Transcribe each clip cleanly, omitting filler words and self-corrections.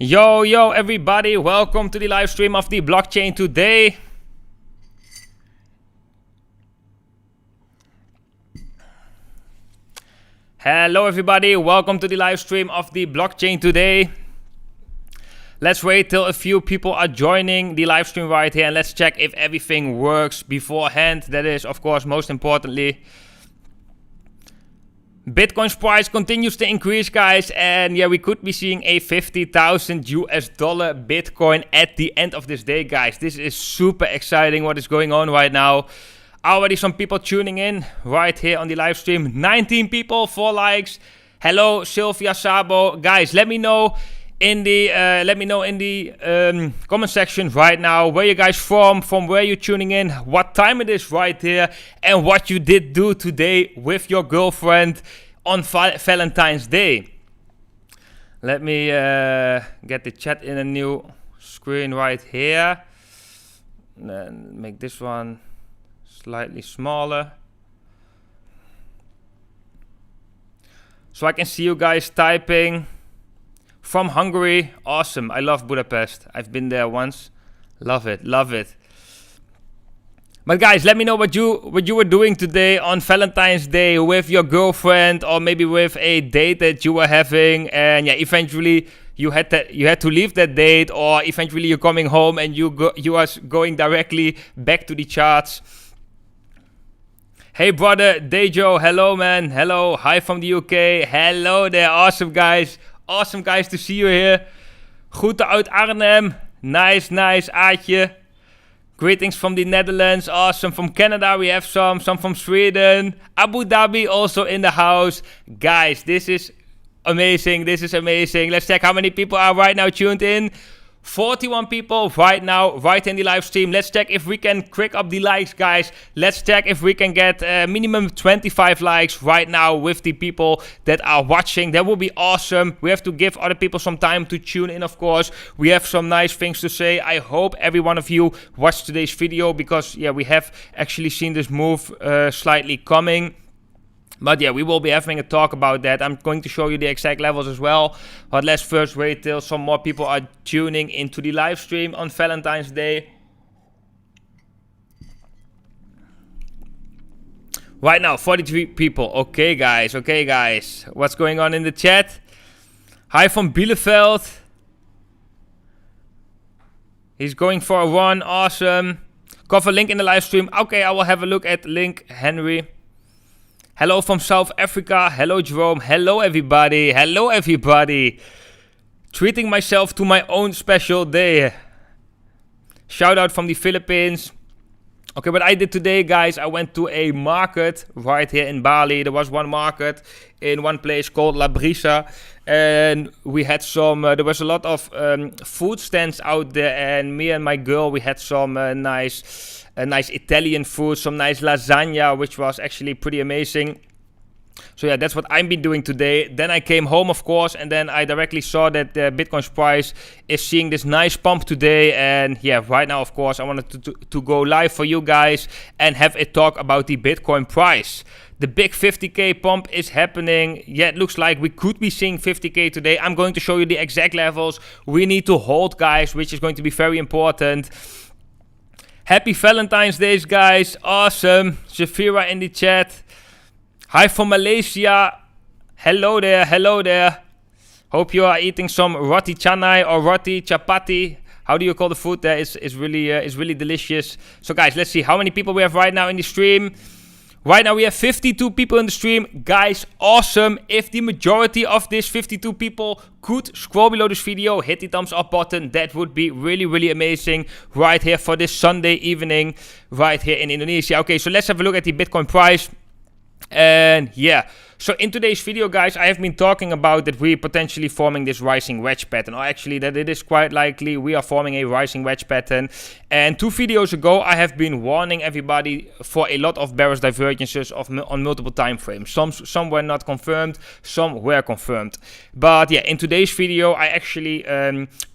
Yo everybody, welcome to the live stream of the blockchain today. Hello everybody, welcome to the live stream of the blockchain today. Let's wait till a few people are joining the live stream right here and let's check if everything works beforehand. That is, of course, most importantly. Bitcoin's price continues to increase, guys, and yeah, we could be seeing a $50,000 Bitcoin at the end of this day, guys. This is super exciting what is going on right now. Already some people tuning in right here on the live stream. 19 people, 4 likes. Hello, Sylvia Sabo. Guys, let me know in the comment section right now where you guys from where you're tuning in, what time it is right here, and what you did do today with your girlfriend on Valentine's Day. Let me get the chat in a new screen right here. Then make this one slightly smaller so I can see you guys typing. From Hungary, awesome. I love Budapest. I've been there once. Love it, love it. But guys, let me know what you were doing today on Valentine's Day with your girlfriend, or maybe with a date that you were having, and yeah, eventually you had to leave that date, or eventually you're coming home and you are going directly back to the charts. Hey brother Dejo, hello man, hello, hi from the UK, hello there, awesome guys. Awesome guys to see you here. Groeten uit Arnhem. Nice, Aatje. Greetings from the Netherlands. Awesome. From Canada we have some from Sweden. Abu Dhabi also in the house. Guys, this is amazing. This is amazing. Let's check how many people are right now tuned in. 41 people right now, right in the live stream. Let's check if we can crank up the likes, guys. Let's check if we can get minimum 25 likes right now with the people that are watching. That would be awesome. We have to give other people some time to tune in, of course. We have some nice things to say. I hope every one of you watched today's video, because yeah, we have actually seen this move slightly coming. But yeah, we will be having a talk about that. I'm going to show you the exact levels as well. But let's first wait till some more people are tuning into the live stream on Valentine's Day. Right now, 43 people. Okay, guys. Okay, guys. What's going on in the chat? Hi from Bielefeld. He's going for a run. Awesome. Cover link in the live stream. Okay, I will have a look at link, Henry. Hello from South Africa. Hello, Jerome. Hello, everybody. Hello, everybody. Treating myself to my own special day. Shout out from the Philippines. Okay, what I did today, guys, I went to a market right here in Bali. There was one market in one place called La Brisa. And we had some, there was a lot of food stands out there. And me and my girl, we had some nice Italian food, some nice lasagna, which was actually pretty amazing. So yeah, that's what I've been doing today. Then I came home, of course, and then I directly saw that Bitcoin's price is seeing this nice pump today. And yeah, right now, of course, I wanted to go live for you guys and have a talk about the Bitcoin price. The big 50k pump is happening. Yeah, it looks like we could be seeing 50k today. I'm going to show you the exact levels we need to hold, guys, which is going to be very important. Happy Valentine's Day, guys. Awesome. Shafira in the chat. Hi from Malaysia. Hello there. Hello there. Hope you are eating some roti canai or roti chapati. How do you call the food there? It's really delicious. So guys, let's see how many people we have right now in the stream. Right now we have 52 people in the stream. Guys, awesome. If the majority of this 52 people could scroll below this video, hit the thumbs up button, that would be really amazing right here for this Sunday evening right here in Indonesia. Okay, so let's have a look at the Bitcoin price. And yeah, so in today's video, guys, I have been talking about that we're potentially forming this rising wedge pattern, or actually that it is quite likely we are forming a rising wedge pattern. And 2 videos ago, I have been warning everybody for a lot of bearish divergences on multiple time frames. Some were not confirmed, some were confirmed. But yeah, in today's video, I actually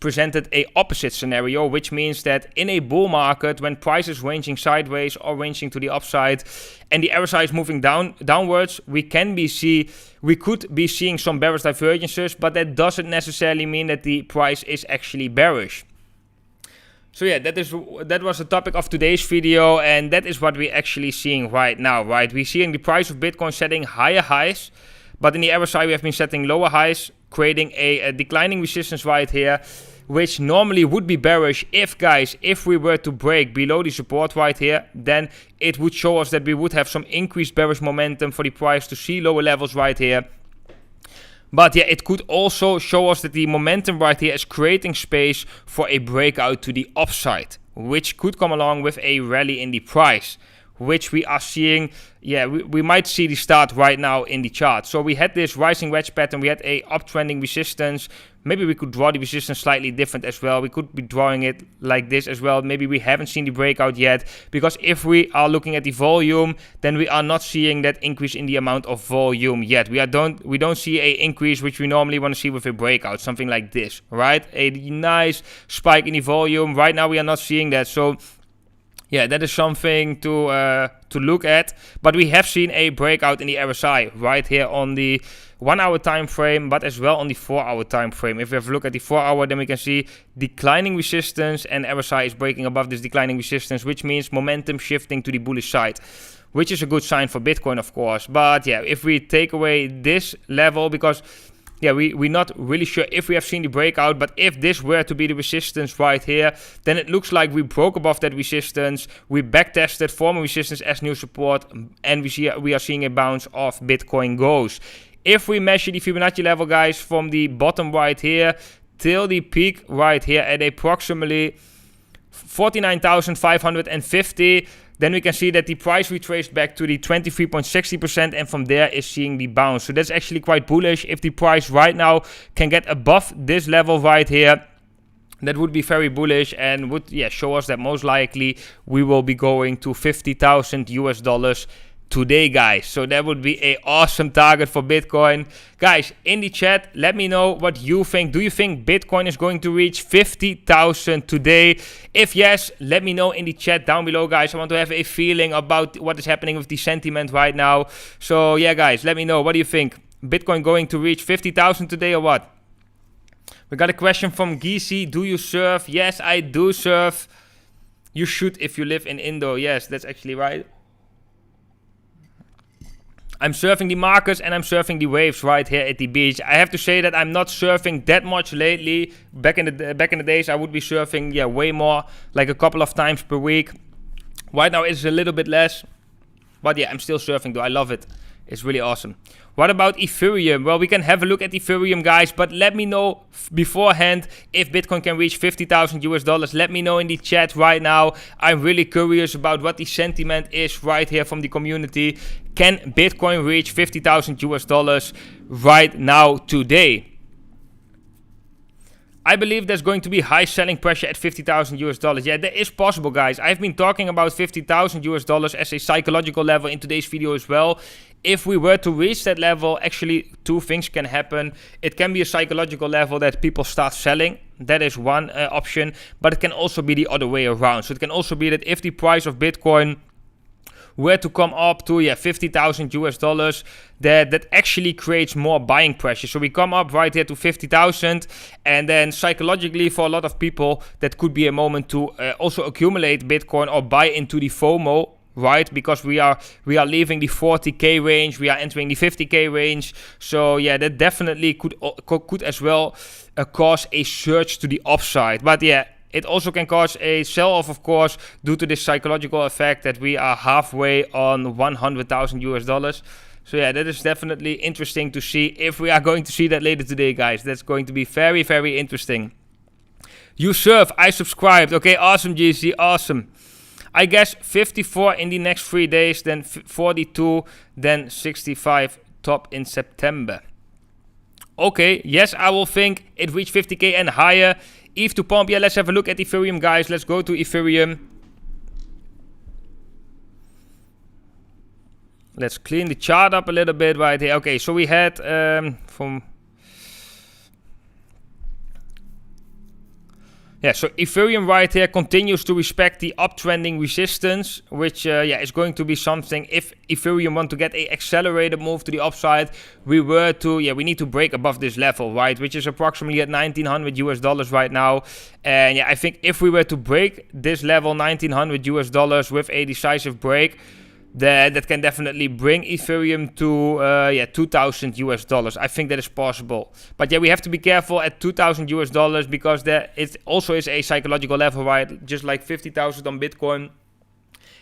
presented a opposite scenario, which means that in a bull market, when price is ranging sideways or ranging to the upside, and the RSI is moving downwards, we can be we could be seeing some bearish divergences, but that doesn't necessarily mean that the price is actually bearish. So yeah, that was the topic of today's video, and that is what we're actually seeing right now, right? We're seeing the price of Bitcoin setting higher highs, but in the RSI we have been setting lower highs, creating a declining resistance right here, which normally would be bearish if we were to break below the support right here, then it would show us that we would have some increased bearish momentum for the price to see lower levels right here. But yeah, it could also show us that the momentum right here is creating space for a breakout to the upside, which could come along with a rally in the price, which we are seeing. Yeah, we might see the start right now in the chart. So we had this rising wedge pattern, we had a uptrending resistance. Maybe we could draw the resistance slightly different as well. We could be drawing it like this as well. Maybe we haven't seen the breakout yet, because if we are looking at the volume, then we are not seeing that increase in the amount of volume yet. We don't see a increase which we normally want to see with a breakout, something like this, right? A nice spike in the volume. Right now we are not seeing that. So yeah, that is something to look at. But we have seen a breakout in the RSI right here on the 1 hour time frame, but as well on the 4 hour time frame. If we have a look at the 4 hour, then we can see declining resistance, and RSI is breaking above this declining resistance, which means momentum shifting to the bullish side, which is a good sign for Bitcoin, of course. But yeah, if we take away this level, because yeah, we're not really sure if we have seen the breakout, but if this were to be the resistance right here, then it looks like we broke above that resistance. We backtested former resistance as new support, and we are seeing a bounce off Bitcoin goes. If we measure the Fibonacci level, guys, from the bottom right here till the peak right here at approximately 49,550, then we can see that the price retraced back to the 23.60%, and from there is seeing the bounce. So that's actually quite bullish. If the price right now can get above this level right here, that would be very bullish and would show us that most likely we will be going to $50,000 today, guys. So that would be a awesome target for Bitcoin. Guys, in the chat, let me know what you think. Do you think Bitcoin is going to reach 50,000 today? If yes, let me know in the chat down below, guys. I want to have a feeling about what is happening with the sentiment right now. So yeah, guys, let me know. What do you think? Bitcoin going to reach 50,000 today or what? We got a question from Geesy. Do you surf? Yes, I do surf. You should if you live in Indo. Yes, that's actually right. I'm surfing the markets and I'm surfing the waves right here at the beach. I have to say that I'm not surfing that much lately. Back in the days, I would be surfing way more, like a couple of times per week. Right now it's a little bit less, but yeah, I'm still surfing though. I love it. It's really awesome. What about Ethereum? Well, we can have a look at Ethereum, guys, but let me know beforehand if Bitcoin can reach $50,000. Let me know in the chat right now. I'm really curious about what the sentiment is right here from the community. Can Bitcoin reach $50,000 right now today? I believe there's going to be high selling pressure at $50,000. Yeah, that is possible, guys. I've been talking about $50,000 as a psychological level in today's video as well. If we were to reach that level, actually two things can happen. It can be a psychological level that people start selling. That is one option, but it can also be the other way around. So it can also be that if the price of Bitcoin were to come up to $50,000, that actually creates more buying pressure. So we come up right here to 50,000, and then psychologically for a lot of people that could be a moment to also accumulate Bitcoin or buy into the FOMO, right? Because we are leaving the 40k range, we are entering the 50k range. So yeah, that definitely could as well cause a surge to the upside. But yeah, it also can cause a sell-off, of course, due to this psychological effect that we are halfway on $100,000. So yeah, that is definitely interesting to see if we are going to see that later today, guys. That's going to be very, very interesting. You surf, I subscribed. Okay, awesome, GC, awesome. I guess 54 in the next 3 days, then 42, then 65 top in September. Okay, yes, I will think it reached 50k and higher. Eve to pump, yeah, let's have a look at Ethereum, guys. Let's go to Ethereum. Let's clean the chart up a little bit right here. Okay, so we had Yeah, so Ethereum right here continues to respect the uptrending resistance, which is going to be something. If Ethereum want to get a accelerated move to the upside, we need to break above this level, right, which is approximately at $1,900 right now. And yeah, I think if we were to break this level, $1,900 with a decisive break, that can definitely bring Ethereum to $2,000. I think that is possible. But yeah, we have to be careful at $2,000 because it also is a psychological level, right? Just like 50,000 on Bitcoin.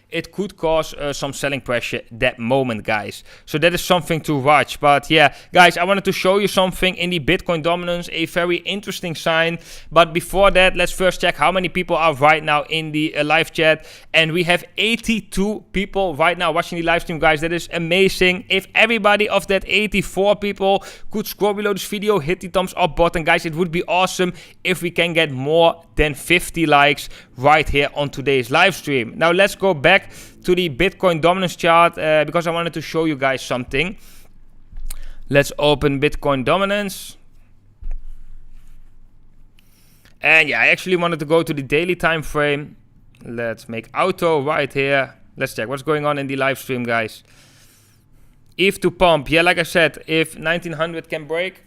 It could cause some selling pressure that moment, guys. So that is something to watch. But yeah, guys, I wanted to show you something in the Bitcoin dominance, a very interesting sign. But before that, let's first check how many people are right now in the live chat. And we have 82 people right now watching the live stream, guys. That is amazing. If everybody of that 84 people could scroll below this video, hit the thumbs up button, guys, it would be awesome if we can get more than 50 likes right here on today's live stream. Now let's go back to the Bitcoin dominance chart because I wanted to show you guys something. Let's open Bitcoin dominance. And yeah, I actually wanted to go to the daily time frame. Let's make auto right here. Let's check what's going on in the live stream, guys. ETH to pump. Yeah, like I said, if 1900 can break,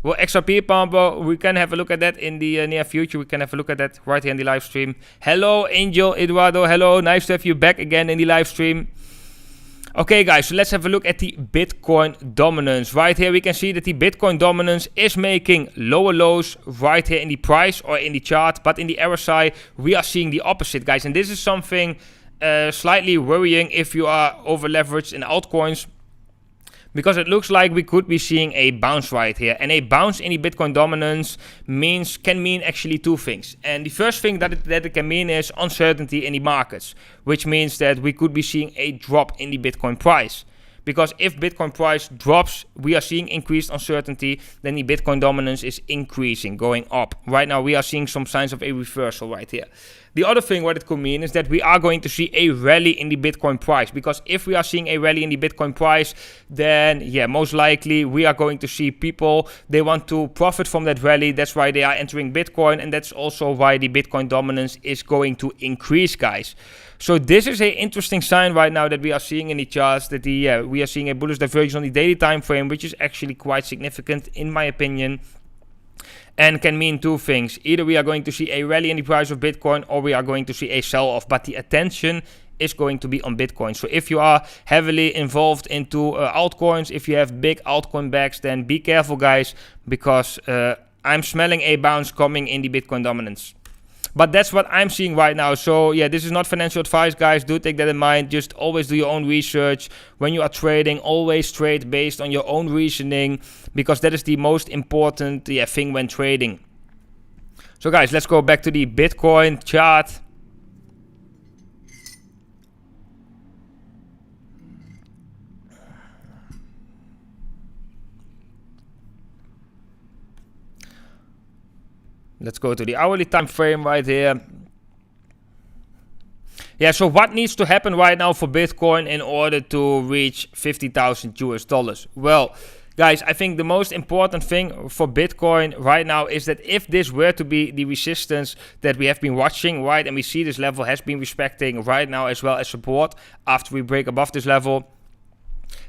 well, XRP pump, we can have a look at that in the near future. We can have a look at that right here in the live stream. Hello, Angel, Eduardo. Hello, nice to have you back again in the live stream. Okay, guys, so let's have a look at the Bitcoin dominance. Right here, we can see that the Bitcoin dominance is making lower lows right here in the price or in the chart. But in the RSI, we are seeing the opposite, guys. And this is something slightly worrying if you are over leveraged in altcoins, because it looks like we could be seeing a bounce right here. And a bounce in the Bitcoin dominance can mean actually two things. And the first thing that it can mean is uncertainty in the markets, which means that we could be seeing a drop in the Bitcoin price. Because if Bitcoin price drops, we are seeing increased uncertainty, then the Bitcoin dominance is increasing, going up. Right now, we are seeing some signs of a reversal right here. The other thing what it could mean is that we are going to see a rally in the Bitcoin price. Because if we are seeing a rally in the Bitcoin price, then yeah, most likely we are going to see people, they want to profit from that rally. That's why they are entering Bitcoin. And that's also why the Bitcoin dominance is going to increase, guys. So this is an interesting sign right now that we are seeing in the charts, that we are seeing a bullish divergence on the daily time frame, which is actually quite significant in my opinion. And can mean two things. Either we are going to see a rally in the price of Bitcoin, or we are going to see a sell-off. But the attention is going to be on Bitcoin. So if you are heavily involved into altcoins, if you have big altcoin bags, then be careful, guys, because I'm smelling a bounce coming in the Bitcoin dominance. But that's what I'm seeing right now. So yeah, this is not financial advice, guys. Do take that in mind. Just always do your own research. When you are trading, always trade based on your own reasoning, because that is the most important thing when trading. So guys, let's go back to the Bitcoin chart. Let's go to the hourly time frame right here. Yeah, so what needs to happen right now for Bitcoin in order to reach $50,000? Well, guys, I think the most important thing for Bitcoin right now is that if this were to be the resistance that we have been watching, right, and we see this level has been respecting right now as well as support after we break above this level,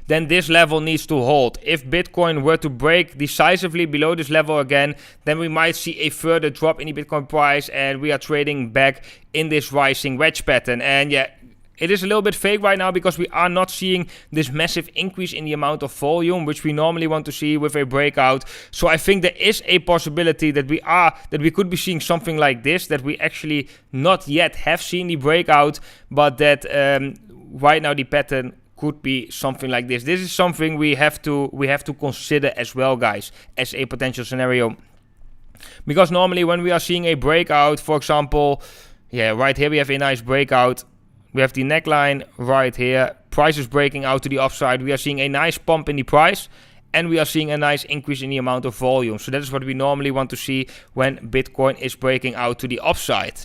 then this level needs to hold. If Bitcoin were to break decisively below this level again, then we might see a further drop in the Bitcoin price, and we are trading back in this rising wedge pattern. And yeah, it is a little bit fake right now because we are not seeing this massive increase in the amount of volume, which we normally want to see with a breakout. So I think there is a possibility that we could be seeing something like this, that we actually not yet have seen the breakout, but that right now the pattern could be something like this. This is something we have to consider as well, guys, as a potential scenario. Because normally when we are seeing a breakout, for example, yeah, right here we have a nice breakout. We have the neckline right here. Price is breaking out to the upside. We are seeing a nice pump in the price, and we are seeing a nice increase in the amount of volume. So that is what we normally want to see when Bitcoin is breaking out to the upside.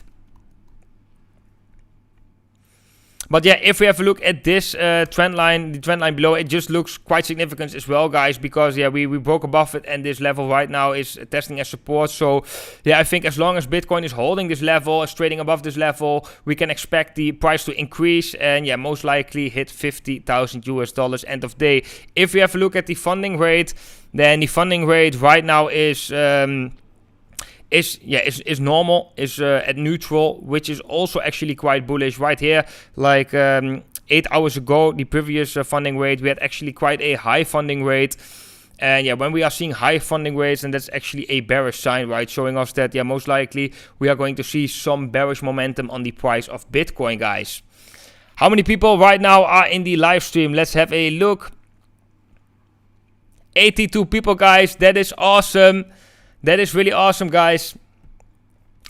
But yeah, if we have a look at this trend line, the trend line below, it just looks quite significant as well, guys, because yeah, we broke above it, and this level right now is testing as support. So yeah, I think as long as Bitcoin is holding this level, is trading above this level, we can expect the price to increase and yeah, most likely hit $50,000 end of day. If we have a look at the funding rate, then the funding rate right now is normal, is at neutral, which is also actually quite bullish right here. Like 8 hours ago, the previous funding rate, we had actually quite a high funding rate. And yeah, when we are seeing high funding rates, and that's actually a bearish sign, right? Showing us that yeah, most likely we are going to see some bearish momentum on the price of Bitcoin, guys. How many people right now are in the live stream? Let's have a look. 82 people, guys. That is awesome. That is really awesome, guys.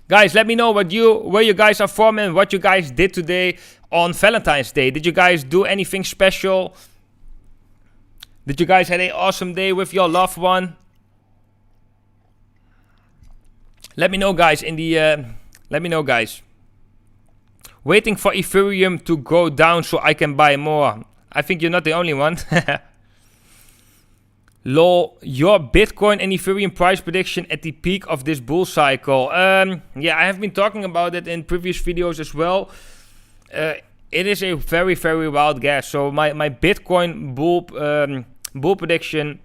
Guys, let me know where you guys are from and what you guys did today on Valentine's Day. Did you guys do anything special? Did you guys have an awesome day with your loved one? Let me know, guys. Let me know, guys. Waiting for Ethereum to go down so I can buy more. I think you're not the only one. Lol, your Bitcoin and Ethereum price prediction at the peak of this bull cycle. Yeah, I have been talking about it in previous videos as well. It is a very, very wild guess. So my Bitcoin bull prediction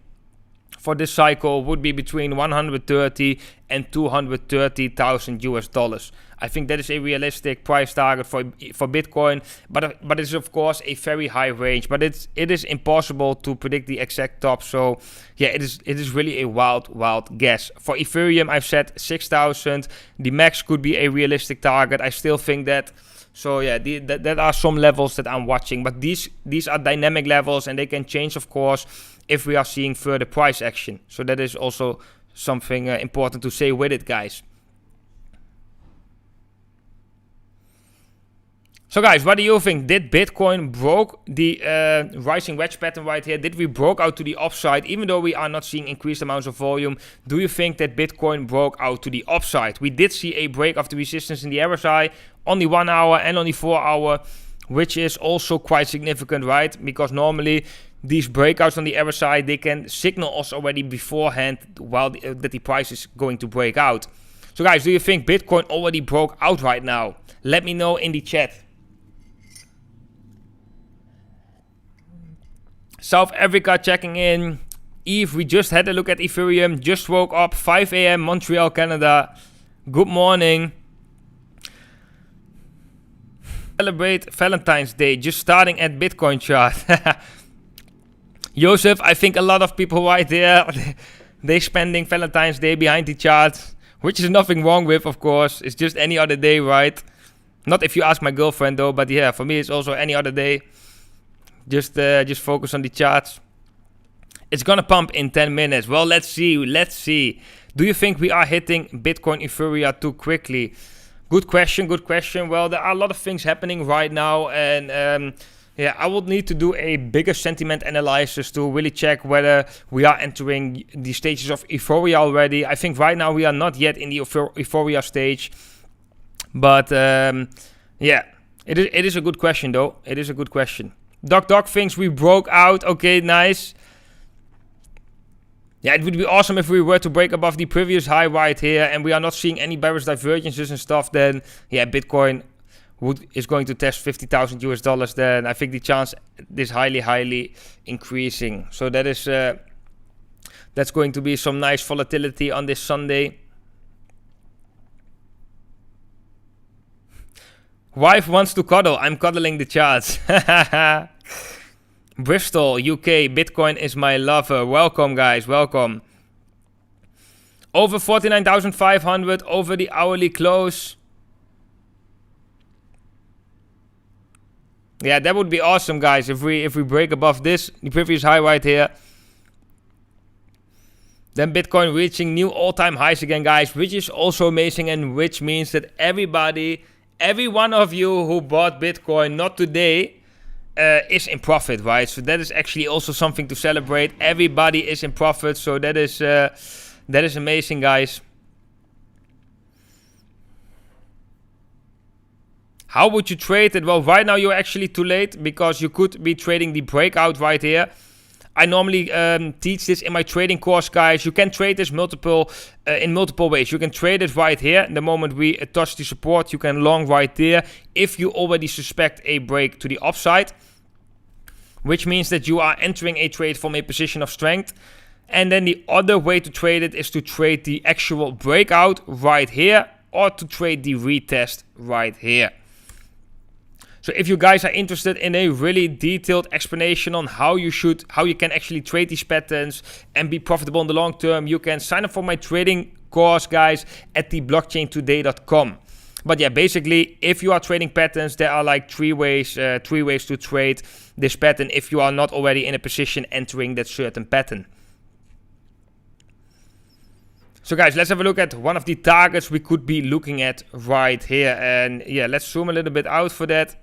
for this cycle would be between 130 and 230,000 US dollars. I think that is a realistic price target for Bitcoin, but it is of course a very high range. But it is impossible to predict the exact top. So yeah, it is really a wild guess. For Ethereum, I've set 6,000. The max could be a realistic target. I still think that. So yeah, that are some levels that I'm watching, but these are dynamic levels and they can change, of course, if we are seeing further price action. So that is also something important to say with it, guys. So guys, what do you think? Did Bitcoin broke the rising wedge pattern right here? Did we broke out to the upside even though we are not seeing increased amounts of volume? Do you think that Bitcoin broke out to the upside? We did see a break of the resistance in the RSI on the 1 hour and on the 4 hour, which is also quite significant, right? Because normally these breakouts on the RSI, they can signal us already beforehand that the price is going to break out. So guys, do you think Bitcoin already broke out right now? Let me know in the chat. South Africa checking in. Eve, we just had a look at Ethereum. Just woke up, 5 a.m. Montreal, Canada. Good morning. Celebrate Valentine's Day. Just starting at Bitcoin chart. Joseph, I think a lot of people right there, they spending Valentine's Day behind the chart. Which is nothing wrong with, of course. It's just any other day, right? Not if you ask my girlfriend though, but yeah, for me it's also any other day. Just focus on the charts. It's gonna pump in 10 minutes. Well, let's see. Do you think we are hitting Bitcoin euphoria too quickly? Good question. Well, there are a lot of things happening right now, and yeah, I would need to do a bigger sentiment analysis to really check whether we are entering the stages of euphoria already. I think right now we are not yet in the euphoria stage, but yeah, it is a good question though. It is a good question. Doc thinks we broke out. Okay, nice. Yeah, it would be awesome if we were to break above the previous high right here and we are not seeing any bearish divergences and stuff. Then yeah, Bitcoin is going to test 50,000 US dollars. Then I think the chance is highly increasing. So that is that's going to be some nice volatility on this Sunday. Wife wants to cuddle. I'm cuddling the charts. Bristol, UK. Bitcoin is my lover. Welcome, guys. Welcome. Over 49,500 over the hourly close. Yeah, that would be awesome, guys. If we break above this, the previous high right here. Then Bitcoin reaching new all-time highs again, guys, which is also amazing, and which means that every one of you who bought Bitcoin, not today, is in profit, right? So that is actually also something to celebrate. Everybody is in profit, so that is amazing, guys. How would you trade it? Well, right now you're actually too late because you could be trading the breakout right here. I normally teach this in my trading course, guys. You can trade this in multiple ways. You can trade it right here. The moment we touch the support, you can long right there if you already suspect a break to the upside, which means that you are entering a trade from a position of strength. And then the other way to trade it is to trade the actual breakout right here or to trade the retest right here. So if you guys are interested in a really detailed explanation on how you can actually trade these patterns and be profitable in the long term, you can sign up for my trading course, guys, at theblockchaintoday.com. But yeah, basically, if you are trading patterns, there are like three ways to trade this pattern if you are not already in a position entering that certain pattern. So guys, let's have a look at one of the targets we could be looking at right here. And yeah, let's zoom a little bit out for that.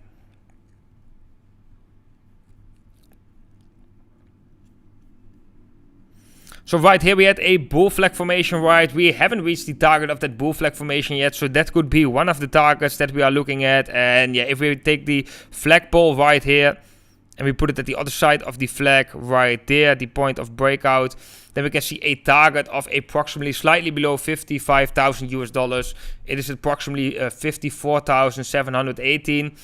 So right here we had a bull flag formation, right? We haven't reached the target of that bull flag formation yet, so that could be one of the targets that we are looking at. And yeah, if we take the flagpole right here and we put it at the other side of the flag right there, the point of breakout, then we can see a target of approximately slightly below $55,000. It is approximately 54,718.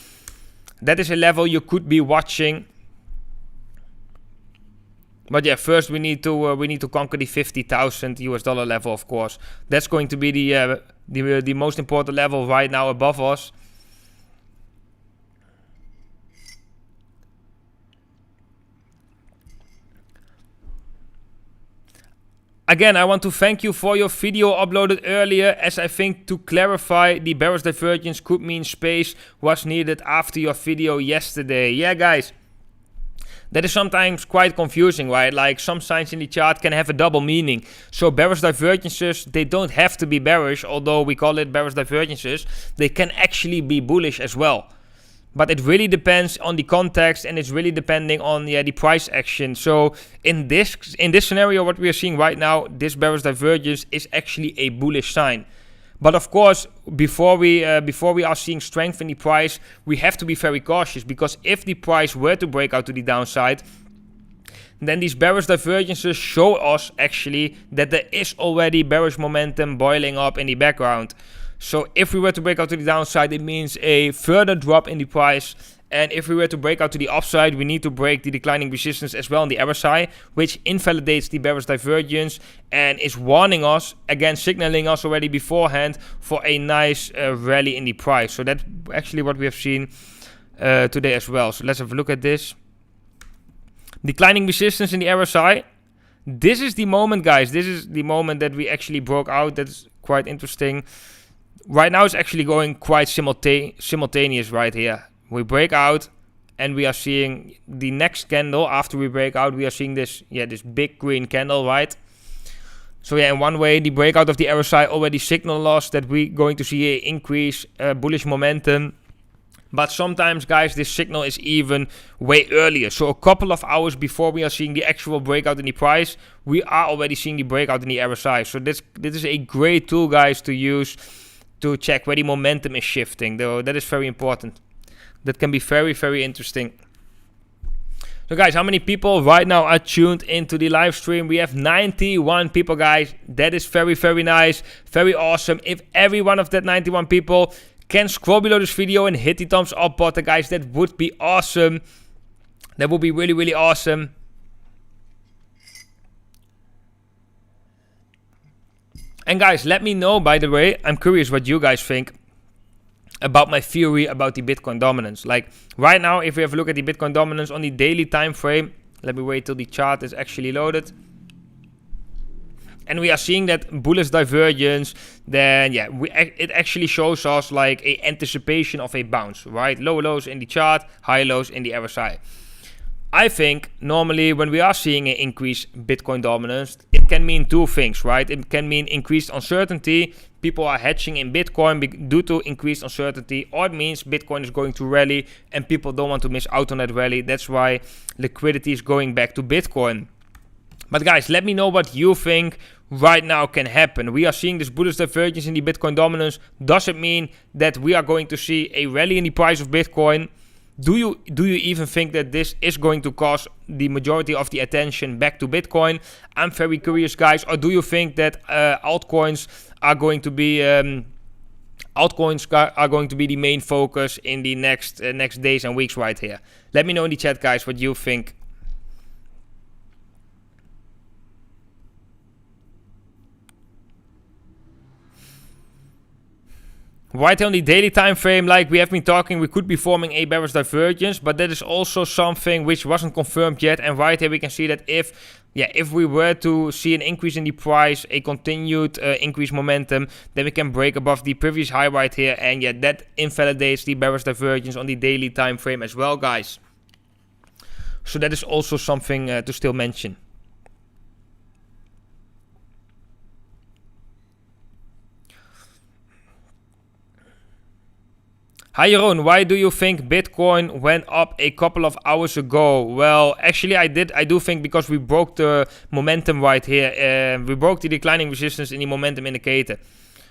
That is a level you could be watching. But yeah, first we need to conquer the $50,000 level, of course. That's going to be the most important level right now above us. Again, I want to thank you for your video uploaded earlier, as I think to clarify the bearish divergence could mean space was needed after your video yesterday. Yeah, guys. That is sometimes quite confusing, right? Like some signs in the chart can have a double meaning. So bearish divergences, they don't have to be bearish, although we call it bearish divergences. They can actually be bullish as well. But it really depends on the context, and it's really depending on the price action. So in this scenario, what we are seeing right now, this bearish divergence is actually a bullish sign. But of course, before we are seeing strength in the price, we have to be very cautious, because if the price were to break out to the downside, then these bearish divergences show us actually that there is already bearish momentum boiling up in the background. So if we were to break out to the downside, it means a further drop in the price. And if we were to break out to the upside, we need to break the declining resistance as well on the RSI, which invalidates the bearish divergence and is warning us, again signaling us already beforehand for a nice rally in the price. So that's actually what we have seen today as well. So let's have a look at this. Declining resistance in the RSI. This is the moment, guys. This is the moment that we actually broke out. That's quite interesting. Right now it's actually going quite simultaneous right here. We break out and we are seeing the next candle. After we break out, we are seeing this big green candle, right? So yeah, in one way, the breakout of the RSI already signaled us that we're going to see an increase, bullish momentum. But sometimes, guys, this signal is even way earlier. So a couple of hours before we are seeing the actual breakout in the price, we are already seeing the breakout in the RSI. So this is a great tool, guys, to use to check where the momentum is shifting. Though that is very important. That can be very, very interesting. So guys, how many people right now are tuned into the live stream? We have 91 people, guys. That is very, very nice. Very awesome. If every one of that 91 people can scroll below this video and hit the thumbs up button, guys, that would be awesome. That would be really, really awesome. And guys, let me know, by the way, I'm curious what you guys think about my theory about the Bitcoin dominance. Like right now, if we have a look at the Bitcoin dominance on the daily time frame, let me wait till the chart is actually loaded. And we are seeing that bullish divergence, then yeah, it actually shows us like a anticipation of a bounce, right? Low lows in the chart, high lows in the RSI. I think normally when we are seeing an increased Bitcoin dominance, it can mean two things, right? It can mean increased uncertainty. People are hedging in Bitcoin due to increased uncertainty, or it means Bitcoin is going to rally and people don't want to miss out on that rally. That's why liquidity is going back to Bitcoin. But guys, let me know what you think. right now can happen. We are seeing this bullish divergence in the Bitcoin dominance. Does it mean that we are going to see a rally in the price of Bitcoin? Do you even think that this is going to cause the majority of the attention back to Bitcoin? I'm very curious, guys. Or do you think that altcoins are going to be the main focus in the next days and weeks right here? Let me know in the chat, guys, what you think. Right on the daily time frame, like we have been talking, we could be forming a bearish divergence, but that is also something which wasn't confirmed yet. And right here we can see that if we were to see an increase in the price, a continued increased momentum, then we can break above the previous high right here, and yeah, that invalidates the bearish divergence on the daily time frame as well, guys. So that is also something to still mention. Hi Jeroen, why do you think Bitcoin went up a couple of hours ago? Well, actually I do think because we broke the momentum right here. We broke the declining resistance in the momentum indicator.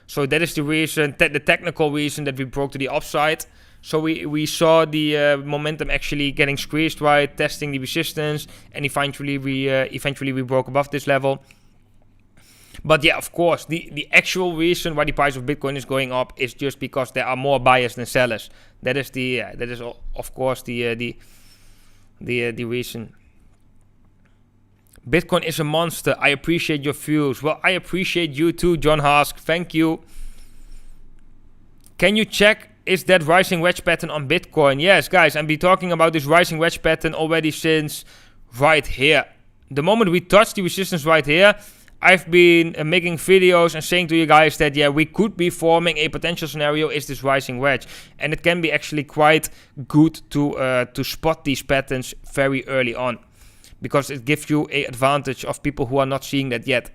So that is the reason, the technical reason that we broke to the upside. So we saw the momentum actually getting squeezed, right, testing the resistance, and eventually we broke above this level. But yeah, of course, the actual reason why the price of Bitcoin is going up is just because there are more buyers than sellers. That is of course the reason. Bitcoin is a monster. I appreciate your views. Well, I appreciate you too, John Hask. Thank you. Can you check is that rising wedge pattern on Bitcoin? Yes, guys, I've been talking about this rising wedge pattern already since right here. The moment we touch the resistance right here, I've been making videos and saying to you guys that, yeah, we could be forming a potential scenario is this rising wedge. And it can be actually quite good to spot these patterns very early on, because it gives you an advantage of people who are not seeing that yet.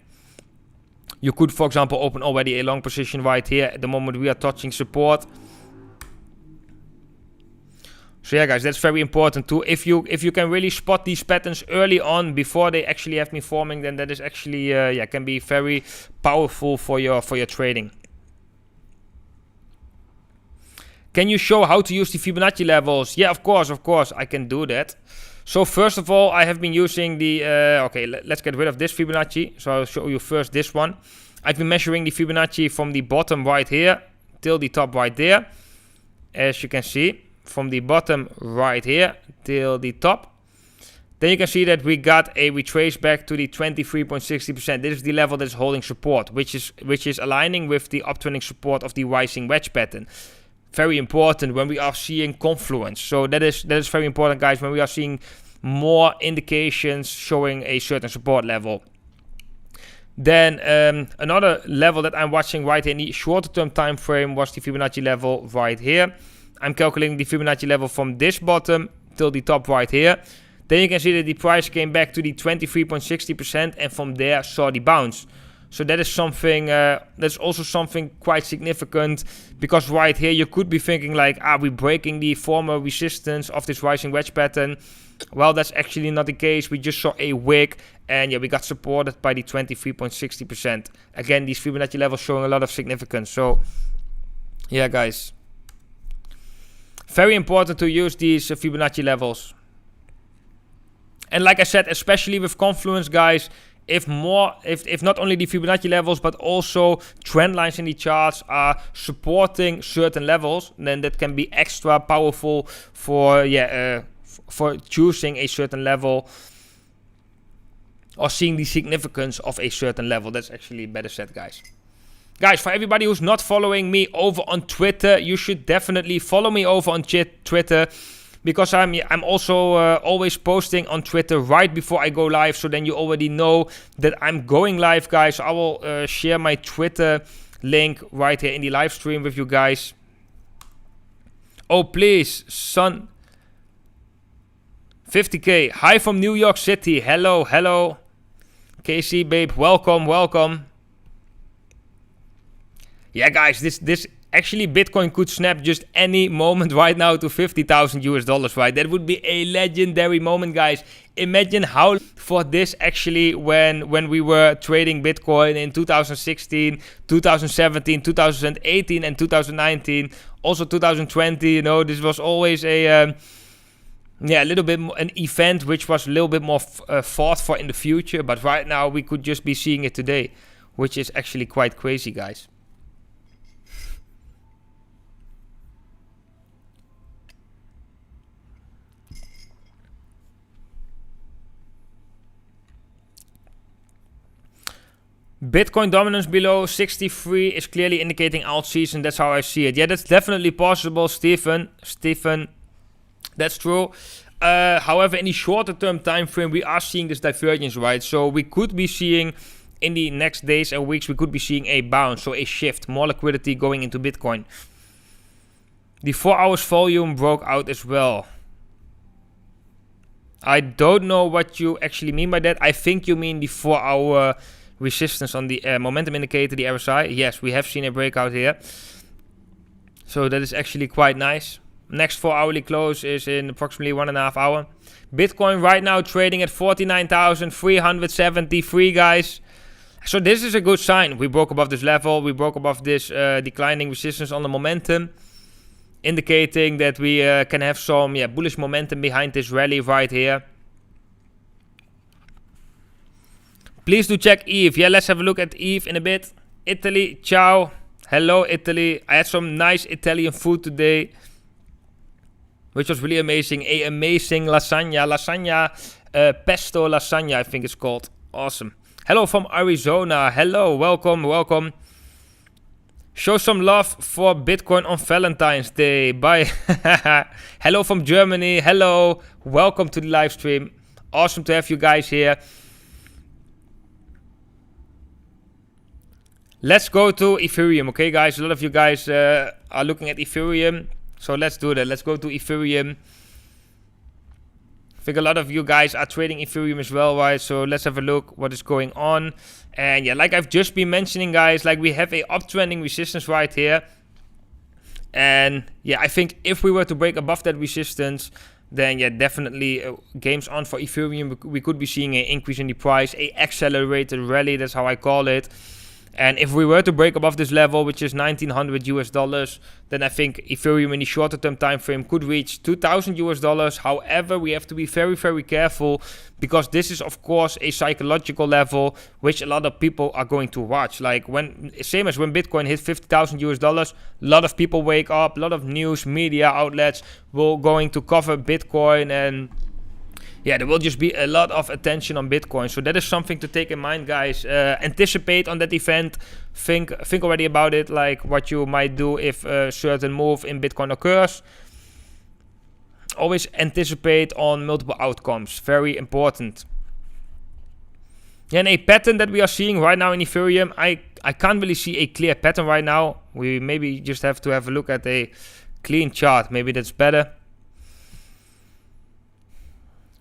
You could, for example, open already a long position right here at the moment we are touching support. So yeah, guys, that's very important too. If you can really spot these patterns early on before they actually have been forming, then that is actually can be very powerful for your trading. Can you show how to use the Fibonacci levels? Yeah, of course, I can do that. So first of all, I have been using the let's get rid of this Fibonacci. So I'll show you first this one. I've been measuring the Fibonacci from the bottom right here till the top right there, as you can see. From the bottom right here till the top. Then you can see that we got a retrace back to the 23.60%. This is the level that is holding support, which is aligning with the uptrending support of the rising wedge pattern. Very important when we are seeing confluence. So that is very important, guys, when we are seeing more indications showing a certain support level. Then another level that I'm watching right here in the shorter term time frame was the Fibonacci level right here. I'm calculating the Fibonacci level from this bottom till the top right here. Then you can see that the price came back to the 23.60% and from there saw the bounce. So that is something, that's also something quite significant, because right here you could be thinking like, are we breaking the former resistance of this rising wedge pattern? Well, that's actually not the case. We just saw a wick and yeah, we got supported by the 23.60%. Again, these Fibonacci levels showing a lot of significance. So yeah, guys. Very important to use these Fibonacci levels. And like I said, especially with confluence, guys, if not only the Fibonacci levels, but also trend lines in the charts are supporting certain levels, then that can be extra powerful for choosing a certain level or seeing the significance of a certain level. That's actually better said, guys. Guys, for everybody who's not following me over on Twitter, you should definitely follow me over on Twitter, because I'm also always posting on Twitter right before I go live. So then you already know that I'm going live, guys. I will share my Twitter link right here in the live stream with you guys. Oh, please, son. 50k. Hi from New York City. Hello, hello. KC, babe, welcome, welcome. Yeah, guys, this Actually, Bitcoin could snap just any moment right now to $50,000, right? That would be a legendary moment, guys. Imagine how for this actually when we were trading Bitcoin in 2016, 2017, 2018, and 2019, also 2020. You know, this was always a little bit more an event which was a little bit more fought for in the future. But right now we could just be seeing it today, which is actually quite crazy, guys. Bitcoin dominance below 63 is clearly indicating alt season. That's how I see it. Yeah, that's definitely possible, Stephen. That's true. However, in the shorter term time frame, we are seeing this divergence, right? So we could be seeing in the next days and weeks, we could be seeing a bounce, so a shift, more liquidity going into Bitcoin. The 4 hours volume broke out as well. I don't know what you actually mean by that. I think you mean the 4 hour resistance on the momentum indicator, the RSI. Yes, we have seen a breakout here. So that is actually quite nice. Next 4 hourly close is in approximately 1.5 hours. Bitcoin right now trading at 49,373, guys. So this is a good sign. We broke above this level. We broke above this declining resistance on the momentum, indicating that we can have some bullish momentum behind this rally right here. Please do check Eve. Yeah, let's have a look at Eve in a bit. Italy, ciao. Hello, Italy. I had some nice Italian food today, which was really amazing. A amazing lasagna, pesto lasagna, I think it's called. Awesome. Hello from Arizona. Hello, welcome. Show some love for Bitcoin on Valentine's Day. Bye. Hello from Germany. Hello. Welcome to the live stream. Awesome to have you guys here. Let's go to Ethereum, okay, guys? A lot of you guys are looking at Ethereum, so let's do that. Let's go to Ethereum. I think a lot of you guys are trading Ethereum as well, right? So let's have a look what is going on. And yeah, like I've just been mentioning, guys, like we have a uptrending resistance right here. And yeah, I think if we were to break above that resistance, then yeah, definitely game's on for Ethereum. We could be seeing an increase in the price, a accelerated rally, that's how I call it. And if we were to break above this level, which is $1,900, then I think Ethereum in the shorter term time frame could reach $2,000. However, we have to be very, very careful, because this is of course a psychological level which a lot of people are going to watch. Like same as when Bitcoin hit $50,000, a lot of people wake up, a lot of news media outlets will going to cover Bitcoin, and yeah, there will just be a lot of attention on Bitcoin. So that is something to take in mind, guys. Anticipate on that event. Think already about it, like what you might do if a certain move in Bitcoin occurs. Always anticipate on multiple outcomes. Very important. And a pattern that we are seeing right now in Ethereum, I can't really see a clear pattern right now. We maybe just have to have a look at a clean chart. Maybe that's better.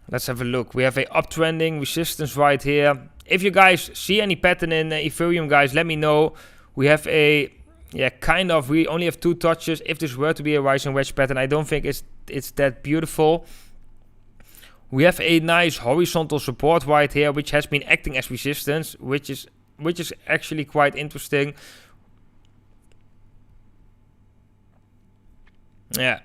Let's have a look. We have a uptrending resistance right here. If you guys see any pattern in Ethereum, guys, let me know. We have a, we only have 2 touches. If this were to be a rising wedge pattern, I don't think it's that beautiful. We have a nice horizontal support right here, which has been acting as resistance, which is actually quite interesting. Yeah.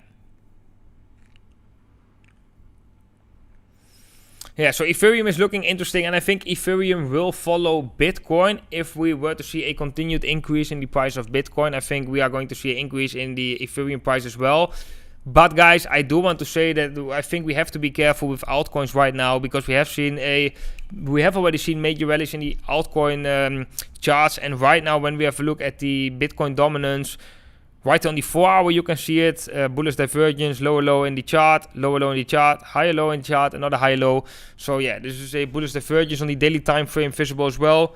Yeah, so Ethereum is looking interesting, and I think Ethereum will follow Bitcoin. If we were to see a continued increase in the price of Bitcoin, I think we are going to see an increase in the Ethereum price as well. But guys, I do want to say that I think we have to be careful with altcoins right now, because we have already seen major rallies in the altcoin charts, and right now when we have a look at the Bitcoin dominance, right on the 4 hour, you can see it. Bullish divergence, lower low in the chart, lower low in the chart, higher low in the chart, another high low. So yeah, this is a bullish divergence on the daily time frame visible as well.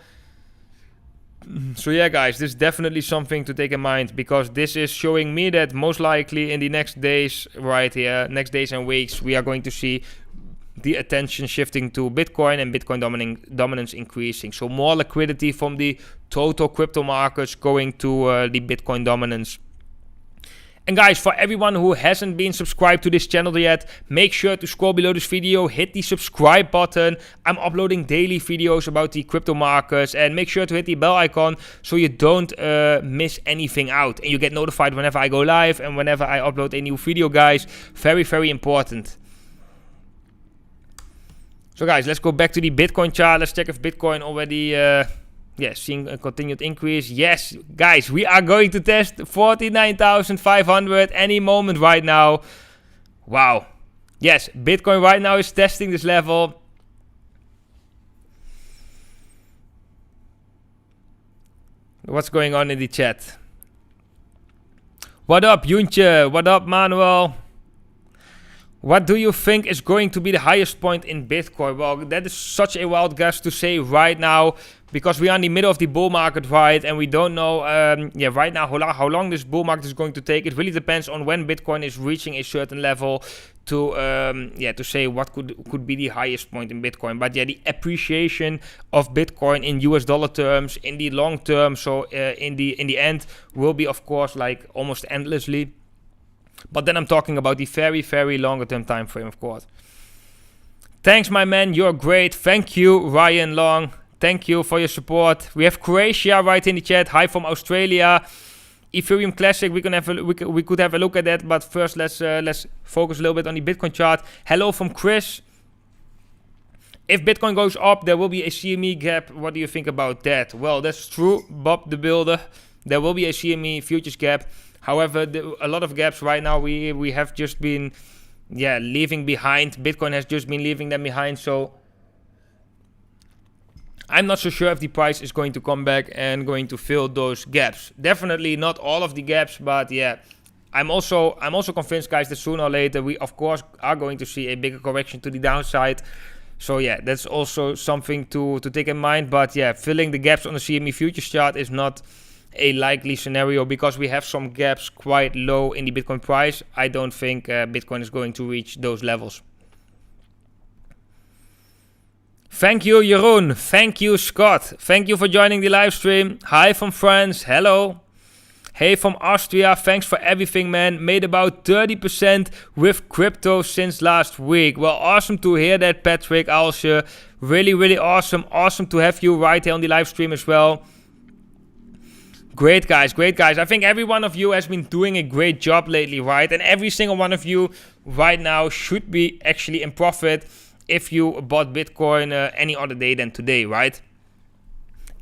So yeah, guys, this is definitely something to take in mind, because this is showing me that most likely in the next days, right here, next days and weeks, we are going to see the attention shifting to Bitcoin and Bitcoin dominance increasing. So more liquidity from the total crypto markets going to the Bitcoin dominance. And guys, for everyone who hasn't been subscribed to this channel yet, make sure to scroll below this video, hit the subscribe button. I'm uploading daily videos about the crypto markets, and make sure to hit the bell icon so you don't miss anything out. And you get notified whenever I go live and whenever I upload a new video, guys. Very, very important. So guys, let's go back to the Bitcoin chart. Let's check if Bitcoin already... seeing a continued increase. Yes, guys, we are going to test 49,500 any moment right now. Wow. Yes, Bitcoin right now is testing this level. What's going on in the chat? What up, Juntje? What up, Manuel? What do you think is going to be the highest point in Bitcoin? Well, that is such a wild guess to say right now, because we are in the middle of the bull market, right? And we don't know, right now how long this bull market is going to take. It really depends on when Bitcoin is reaching a certain level to say what could be the highest point in Bitcoin. But yeah, the appreciation of Bitcoin in US dollar terms in the long term, so in the end, will be of course like almost endlessly. But then I'm talking about the very, very longer term time frame, of course. Thanks, my man. You're great. Thank you, Ryan Long. Thank you for your support. We have Croatia right in the chat. Hi from Australia. Ethereum Classic. We could have a look at that. But first, let's focus a little bit on the Bitcoin chart. Hello from Chris. If Bitcoin goes up, there will be a CME gap. What do you think about that? Well, that's true, Bob the Builder. There will be a CME futures gap. However, a lot of gaps right now we have just been leaving behind. Bitcoin has just been leaving them behind. So I'm not so sure if the price is going to come back and going to fill those gaps. Definitely not all of the gaps, but yeah, I'm also convinced, guys, that sooner or later we of course are going to see a bigger correction to the downside. So yeah, that's also something to take in mind. But yeah, filling the gaps on the CME futures chart is not a likely scenario because we have some gaps quite low in the Bitcoin price. I don't think Bitcoin is going to reach those levels. Thank you, Jeroen. Thank you, Scott. Thank you for joining the live stream. Hi from France. Hello. Hey from Austria. Thanks for everything, man. Made about 30% with crypto since last week. Well, awesome to hear that, Patrick Alsje. Really, really awesome. Awesome to have you right here on the live stream as well. Great guys, great guys. I think every one of you has been doing a great job lately, right? And every single one of you right now should be actually in profit if you bought Bitcoin any other day than today, right?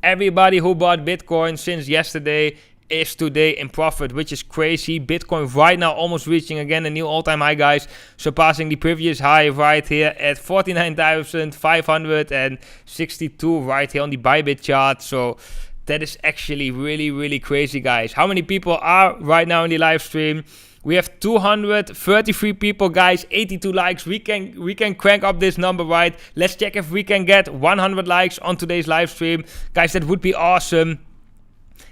Everybody who bought Bitcoin since yesterday is today in profit, which is crazy. Bitcoin right now almost reaching again a new all-time high, guys, surpassing the previous high right here at 49,562 right here on the Bybit chart. So that is actually really, really crazy, guys. How many people are right now in the live stream? We have 233 people, guys. 82 likes. We can crank up this number, right? Let's check if we can get 100 likes on today's live stream. Guys, that would be awesome.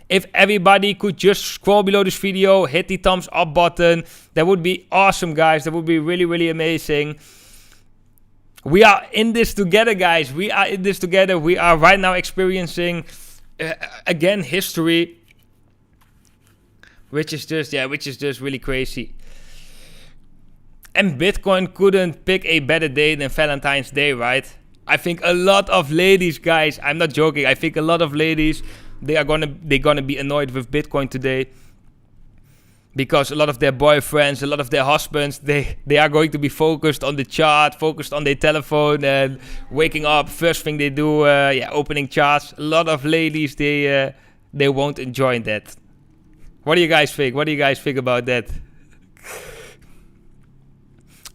If everybody could just scroll below this video, hit the thumbs up button. That would be awesome, guys. That would be really, really amazing. We are in this together, guys. We are in this together. We are right now experiencing again history, which is just really crazy. And Bitcoin couldn't pick a better day than Valentine's Day, right? I think a lot of ladies, guys, I'm not joking, I think a lot of ladies, they're gonna be annoyed with Bitcoin today, because a lot of their boyfriends, a lot of their husbands, they are going to be focused on the chart, focused on their telephone, and waking up, first thing they do, opening charts. A lot of ladies, they won't enjoy that. What do you guys think? What do you guys think about that?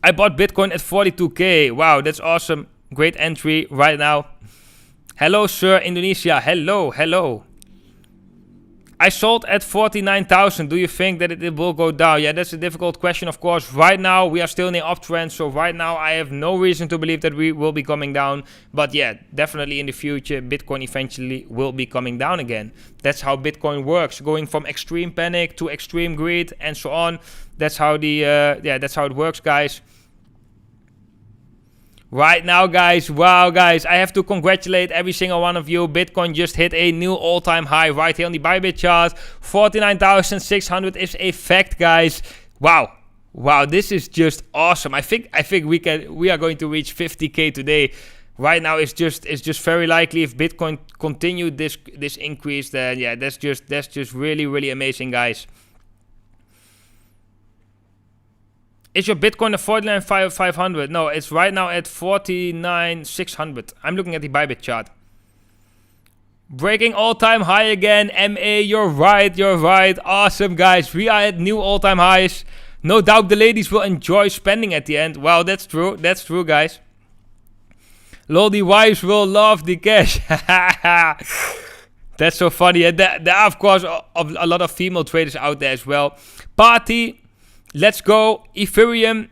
I bought Bitcoin at 42k. Wow, that's awesome. Great entry right now. Hello, sir, Indonesia. Hello, hello. I sold at 49,000. Do you think that it will go down? Yeah, that's a difficult question, of course. Right now, we are still in the uptrend. So right now, I have no reason to believe that we will be coming down. But yeah, definitely in the future, Bitcoin eventually will be coming down again. That's how Bitcoin works. Going from extreme panic to extreme greed and so on. That's how that's how it works, guys. Right now, guys, wow, guys, I have to congratulate every single one of you. Bitcoin just hit a new all-time high right here on the Bybit chart. 49,600 is a fact, guys. Wow. Wow, this is just awesome. I think we are going to reach 50k today. Right now, it's just very likely if Bitcoin continued this increase, then yeah, that's just really amazing, guys. Is your Bitcoin at 49,500? No, it's right now at 49,600. I'm looking at the Bybit chart. Breaking all-time high again. MA, you're right. Awesome, guys. We are at new all-time highs. No doubt the ladies will enjoy spending at the end. Wow, that's true. That's true, guys. Lol, the wives will love the cash. That's so funny. And there are, of course, a lot of female traders out there as well. Party. Let's go. Ethereum.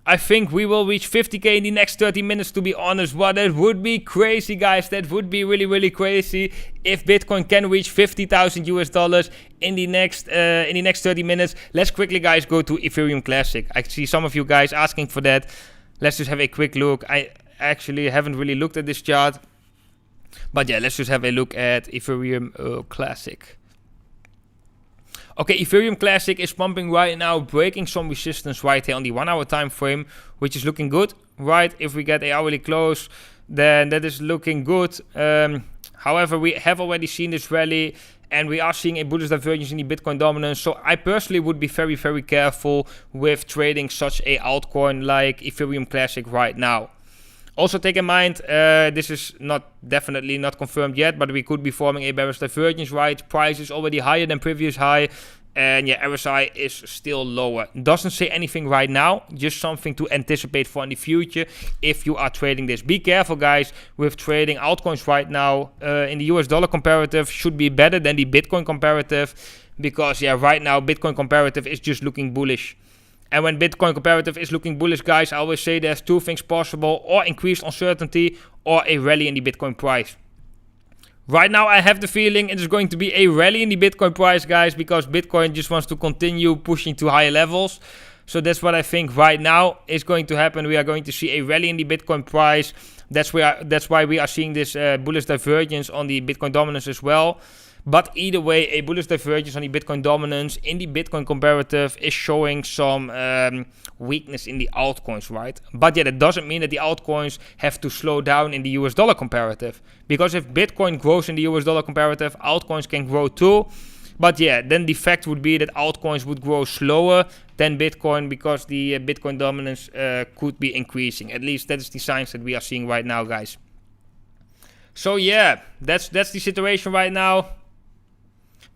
I think we will reach 50k in the next 30 minutes, to be honest. Well, that would be crazy, guys. That would be really crazy if Bitcoin can reach 50,000 US dollars in the next 30 minutes. Let's quickly, guys, go to Ethereum Classic. I see some of you guys asking for that. Let's just have a quick look. I actually haven't really looked at this chart. But yeah, let's just have a look at Ethereum Classic. Okay, Ethereum Classic is pumping right now, breaking some resistance right here on the 1 hour time frame, which is looking good, right? If we get a hourly close, then that is looking good. However, we have already seen this rally, and we are seeing a bullish divergence in the Bitcoin dominance. So I personally would be very careful with trading such a altcoin like Ethereum Classic right now. Also take in mind, this is definitely not confirmed yet, but we could be forming a bearish divergence, right? Price is already higher than previous high, and yeah, RSI is still lower. Doesn't say anything right now, just something to anticipate for in the future if you are trading this. Be careful, guys, with trading altcoins right now. In the US dollar comparative should be better than the Bitcoin comparative, because yeah, right now Bitcoin comparative is just looking bullish. And when Bitcoin comparative is looking bullish, guys, I always say there's two things possible: or increased uncertainty, or a rally in the Bitcoin price. Right now, I have the feeling it is going to be a rally in the Bitcoin price, guys, because Bitcoin just wants to continue pushing to higher levels. So that's what I think right now is going to happen. We are going to see a rally in the Bitcoin price. That's why we are seeing this bullish divergence on the Bitcoin dominance as well. But either way, a bullish divergence on the Bitcoin dominance in the Bitcoin comparative is showing some weakness in the altcoins, right? But yeah, that doesn't mean that the altcoins have to slow down in the US dollar comparative. Because if Bitcoin grows in the US dollar comparative, altcoins can grow too. But yeah, then the fact would be that altcoins would grow slower than Bitcoin, because the Bitcoin dominance could be increasing. At least that is the signs that we are seeing right now, guys. So yeah, that's the situation right now.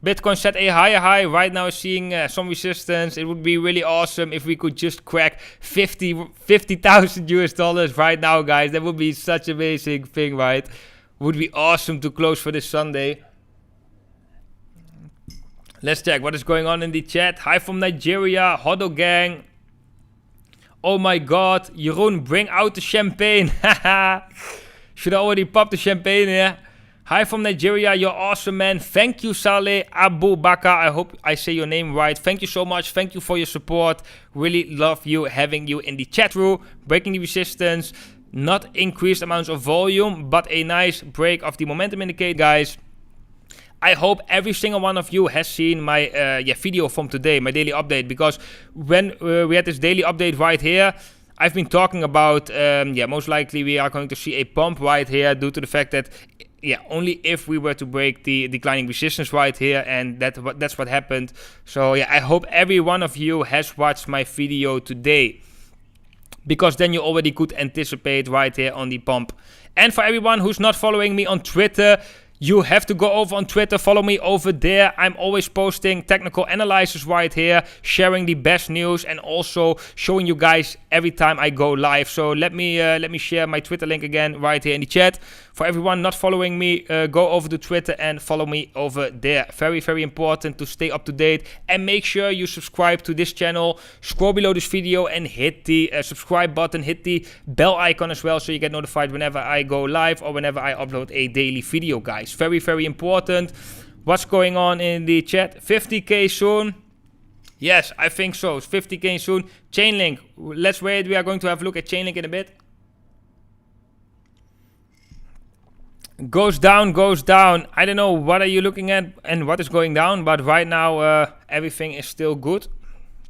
Bitcoin set a higher high, right now is seeing some resistance. It would be really awesome if we could just crack 50,000 US dollars right now, guys. That would be such an amazing thing, right? Would be awesome to close for this Sunday. Let's check what is going on in the chat. Hi from Nigeria, HODL gang. Oh my god, Jeroen, bring out the champagne. Should I already pop the champagne here? Hi from Nigeria, you're awesome, man. Thank you, Saleh Abu Bakr. I hope I say your name right. Thank you so much. Thank you for your support. Really love you, having you in the chat room. Breaking the resistance. Not increased amounts of volume, but a nice break of the momentum indicator, guys. I hope every single one of you has seen my video from today, my daily update. Because when we had this daily update right here, I've been talking about, most likely we are going to see a pump right here due to the fact that, only if we were to break the declining resistance right here, and that's what happened. So yeah, I hope every one of you has watched my video today, because then you already could anticipate right here on the pump. And for everyone who's not following me on Twitter, you have to go over on Twitter, follow me over there. I'm always posting technical analysis right here, sharing the best news, and also showing you guys every time I go live. So let me share my Twitter link again right here in the chat. For everyone not following me, go over to Twitter and follow me over there. Very, very important to stay up to date. And make sure you subscribe to this channel. Scroll below this video and hit the subscribe button. Hit the bell icon as well, so you get notified whenever I go live or whenever I upload a daily video, guys. Very, very important. What's going on in the chat? 50k soon? Yes, I think so. It's 50k soon. Chainlink. Let's wait. We are going to have a look at Chainlink in a bit. Goes down, goes down. I don't know what are you looking at and what is going down, but right now everything is still good.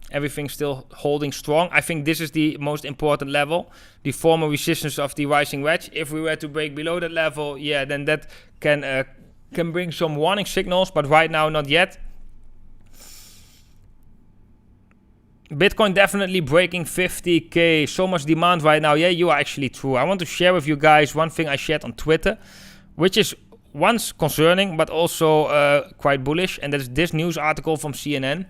Everything's still holding strong. I think this is the most important level, the former resistance of the rising wedge. If we were to break below that level, yeah, then that can bring some warning signals, but right now not yet. Bitcoin definitely breaking 50k. So much demand right now. Yeah, you are actually true. I want to share with you guys one thing I shared on Twitter, which is once concerning, but also quite bullish. And that's this news article from CNN.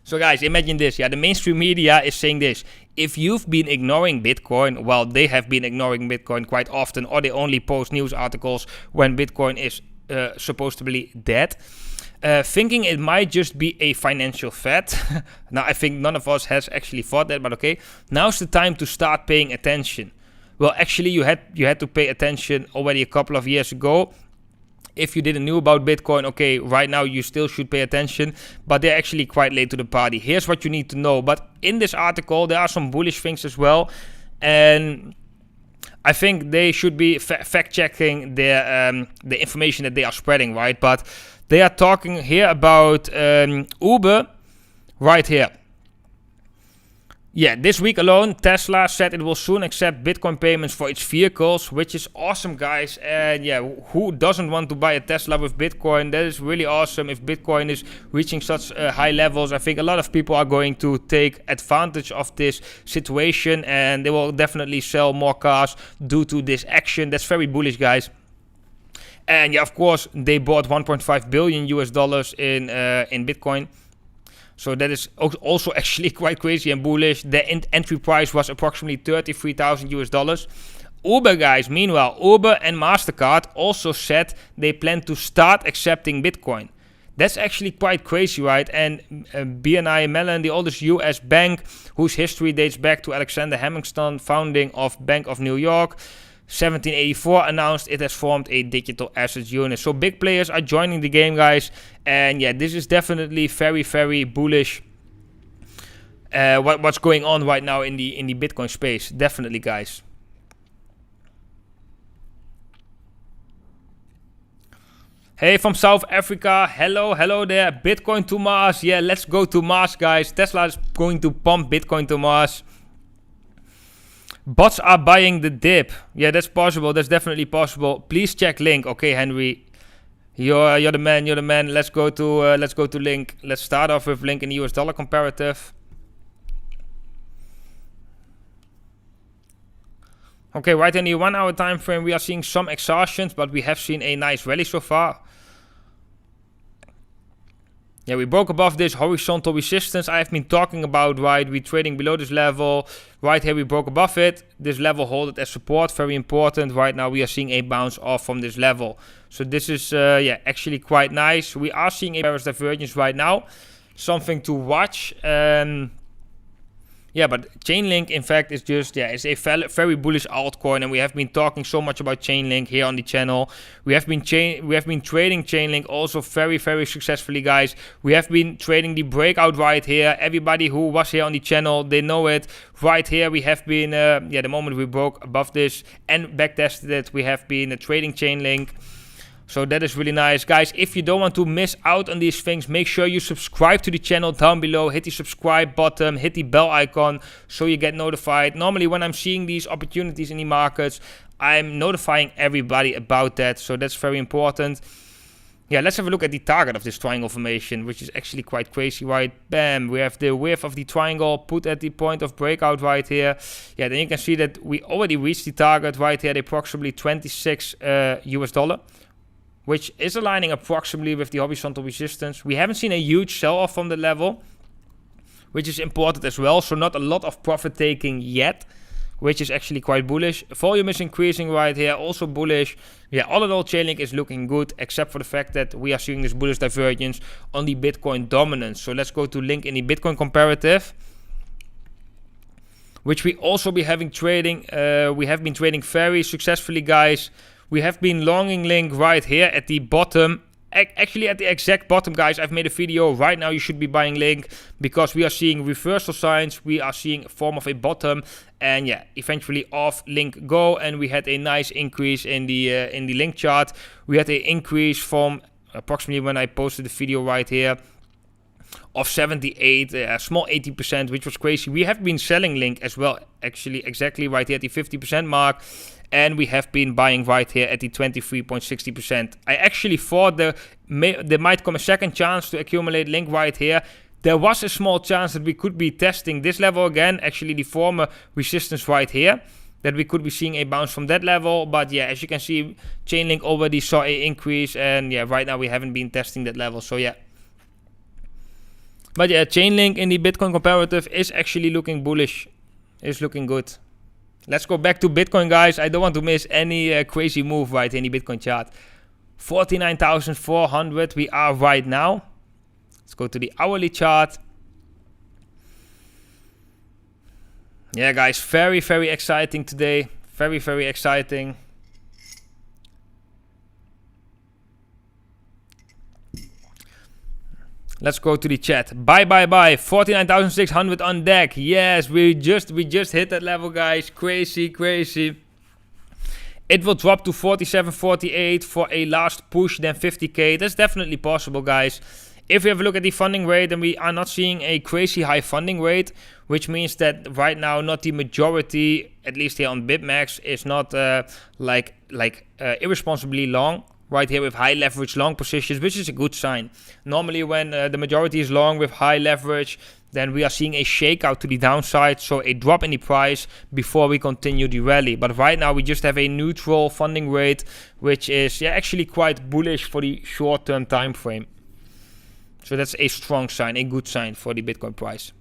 So guys, imagine this. Yeah, the mainstream media is saying this. If you've been ignoring Bitcoin, well, they have been ignoring Bitcoin quite often, or they only post news articles when Bitcoin is supposed to be dead. Thinking it might just be a financial fad. Now, I think none of us has actually thought that, but okay. Now's the time to start paying attention. Well, actually, you had to pay attention already a couple of years ago. If you didn't know about Bitcoin, okay, right now you still should pay attention, but they're actually quite late to the party. Here's what you need to know. But in this article, there are some bullish things as well. And I think they should be fact-checking the information that they are spreading, right? But they are talking here about Uber right here. Yeah, this week alone, Tesla said it will soon accept Bitcoin payments for its vehicles, which is awesome, guys. And yeah, who doesn't want to buy a Tesla with Bitcoin? That is really awesome. If Bitcoin is reaching such high levels, I think a lot of people are going to take advantage of this situation, and they will definitely sell more cars due to this action. That's very bullish, guys. And yeah, of course, they bought 1.5 billion US dollars in Bitcoin. So that is also actually quite crazy and bullish. The entry price was approximately 33,000 US dollars. Uber, guys, meanwhile, Uber and MasterCard also said they plan to start accepting Bitcoin. That's actually quite crazy, right? And BNI Mellon, the oldest US bank, whose history dates back to Alexander Hamilton, founding of Bank of New York, 1784, announced it has formed a digital assets unit. So big players are joining the game, guys. And yeah, this is definitely very, very bullish. What's going on right now in the Bitcoin space? Definitely, guys. Hey, from South Africa. Hello there. Bitcoin to Mars. Yeah, let's go to Mars, guys. Tesla is going to pump Bitcoin to Mars. Bots are buying the dip. Yeah, that's possible. That's definitely possible. Please check link. Okay, Henry, you're the man. You're the man. Let's go to link. Let's start off with link in the US dollar comparative. Okay, right in the 1 hour time frame, we are seeing some exhaustions, but we have seen a nice rally so far. Yeah, we broke above this horizontal resistance I have been talking about, right? We're trading below this level. Right here, we broke above it. This level hold it as support, very important. Right now, we are seeing a bounce off from this level. So this is, yeah, actually quite nice. We are seeing a bearish divergence right now. Something to watch. Yeah, but Chainlink, in fact, is just, yeah, it's a very bullish altcoin, and we have been talking so much about Chainlink here on the channel. We have been trading Chainlink also very, very successfully, guys. We have been trading the breakout right here. Everybody who was here on the channel, they know it. Right here, we have been, yeah, the moment we broke above this and backtested it, we have been trading Chainlink. So that is really nice. Guys, if you don't want to miss out on these things, make sure you subscribe to the channel down below. Hit the subscribe button, hit the bell icon so you get notified. Normally when I'm seeing these opportunities in the markets, I'm notifying everybody about that. So that's very important. Yeah, let's have a look at the target of this triangle formation, which is actually quite crazy, right? Bam, we have the width of the triangle put at the point of breakout right here. Yeah, then you can see that we already reached the target right here at approximately 26 US dollar. Which is aligning approximately with the horizontal resistance. We haven't seen a huge sell-off from the level, which is important as well. So not a lot of profit taking yet, which is actually quite bullish. Volume is increasing right here, also bullish. Yeah, all in all, Chainlink is looking good, except for the fact that we are seeing this bullish divergence on the Bitcoin dominance. So let's go to link in the Bitcoin comparative, which we also be having trading. We have been trading very successfully, guys. We have been longing link right here at the bottom actually at the exact bottom, guys, I've made a video. Right now you should be buying Link because we are seeing reversal signs. We are seeing a form of a bottom, and yeah, eventually off Link go, and we had a nice increase in the Link chart. We had an increase from approximately when I posted the video right here of 78, a small 80%, which was crazy. We have been selling Link as well, actually exactly right here at the 50% mark. And we have been buying right here at the 23.60%. I actually thought there might come a second chance to accumulate Link right here. There was a small chance that we could be testing this level again, actually the former resistance right here, that we could be seeing a bounce from that level. But yeah, as you can see, Chainlink already saw an increase, and yeah, right now we haven't been testing that level, so yeah. But yeah, Chainlink in the Bitcoin comparative is actually looking bullish, is looking good. Let's go back to Bitcoin, guys. I don't want to miss any crazy move right in the Bitcoin chart. 49,400 we are right now. Let's go to the hourly chart. Yeah, guys, very, very exciting today. Very, very exciting. Let's go to the chat. Buy. 49,600 on deck. Yes, we just hit that level, guys. Crazy. It will drop to 47.48 for a last push, then 50k. That's definitely possible, guys. If we have a look at the funding rate, then we are not seeing a crazy high funding rate, which means that right now not the majority, at least here on BitMax, is not irresponsibly long. Right here with high leverage long positions, which is a good sign. Normally when the majority is long with high leverage, then we are seeing a shakeout to the downside, so a drop in the price before we continue the rally. But right now we just have a neutral funding rate, which is actually quite bullish for the short-term time frame. So that's a strong sign, a good sign for the Bitcoin price.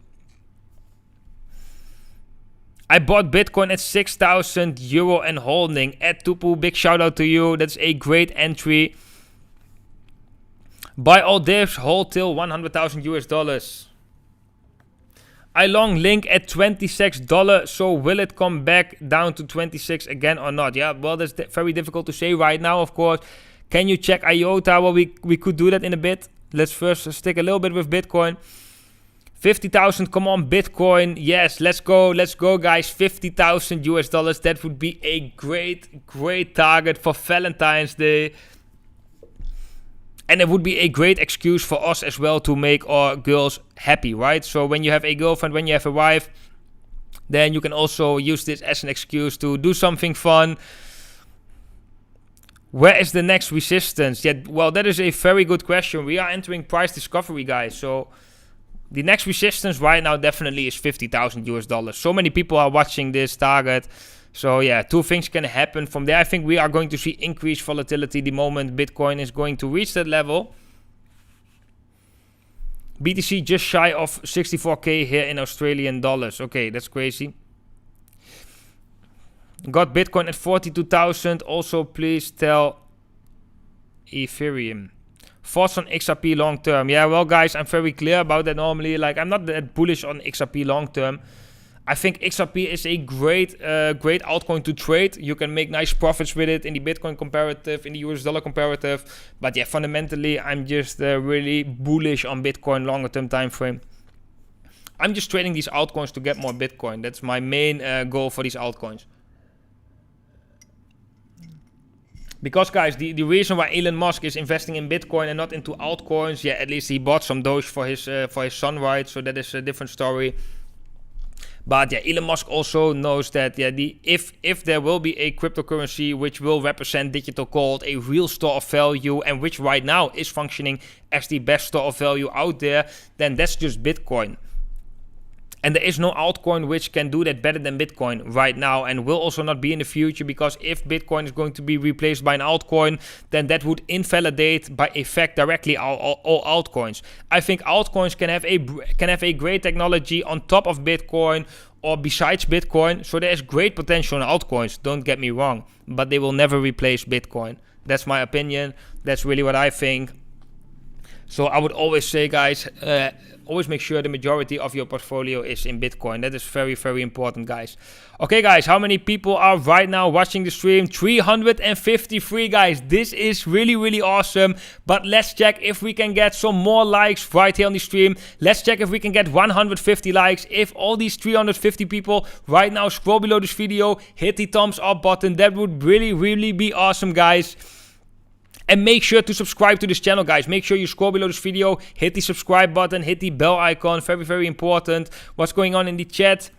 I bought Bitcoin at 6,000 euro and holding. Ed Tupu, big shout out to you. That's a great entry. Buy all dips, hold till 100,000 US dollars. I long Link at $26. So will it come back down to 26 again or not? Yeah, well, that's very difficult to say right now, of course. Can you check IOTA? Well, we could do that in a bit. Let's first stick a little bit with Bitcoin. 50,000, come on, Bitcoin. Yes, let's go, guys. 50,000 US dollars. That would be a great target for Valentine's Day. And it would be a great excuse for us as well to make our girls happy, right? So when you have a girlfriend, when you have a wife, then you can also use this as an excuse to do something fun. Where is the next resistance? Yeah, well, that is a very good question. We are entering price discovery, guys. So the next resistance right now definitely is 50,000 US dollars. So many people are watching this target. So yeah, two things can happen from there. I think we are going to see increased volatility the moment Bitcoin is going to reach that level. BTC just shy of 64k here in Australian dollars. Okay, that's crazy. Got Bitcoin at 42,000. Also, please tell Ethereum. Thoughts on XRP long term? Yeah, well, guys, I'm very clear about that normally. Like, I'm not that bullish on XRP long term. I think XRP is a great altcoin to trade. You can make nice profits with it in the Bitcoin comparative, in the US dollar comparative. But yeah, fundamentally, I'm just really bullish on Bitcoin longer term time frame. I'm just trading these altcoins to get more Bitcoin. That's my main goal for these altcoins. Because, guys, the reason why Elon Musk is investing in Bitcoin and not into altcoins, yeah, at least he bought some Doge for his son, right? So that is a different story. But yeah, Elon Musk also knows that if there will be a cryptocurrency which will represent digital gold, a real store of value, and which right now is functioning as the best store of value out there, then that's just Bitcoin. And there is no altcoin which can do that better than Bitcoin right now, and will also not be in the future, because if Bitcoin is going to be replaced by an altcoin, then that would invalidate by effect directly all altcoins. I think altcoins can have a great technology on top of Bitcoin or besides Bitcoin, so there is great potential in altcoins, don't get me wrong, but they will never replace Bitcoin. That's my opinion. That's really what I think. So I would always say, guys, always make sure the majority of your portfolio is in Bitcoin. That is very, very important, guys. Okay, guys, how many people are right now watching the stream? 353, guys. This is really, really awesome. But let's check if we can get some more likes right here on the stream. Let's check if we can get 150 likes. If all these 350 people right now scroll below this video, hit the thumbs up button. That would really, really be awesome, guys. And make sure to subscribe to this channel, guys. Make sure you scroll below this video, hit the subscribe button, hit the bell icon. Very, very important. What's going on in the chat?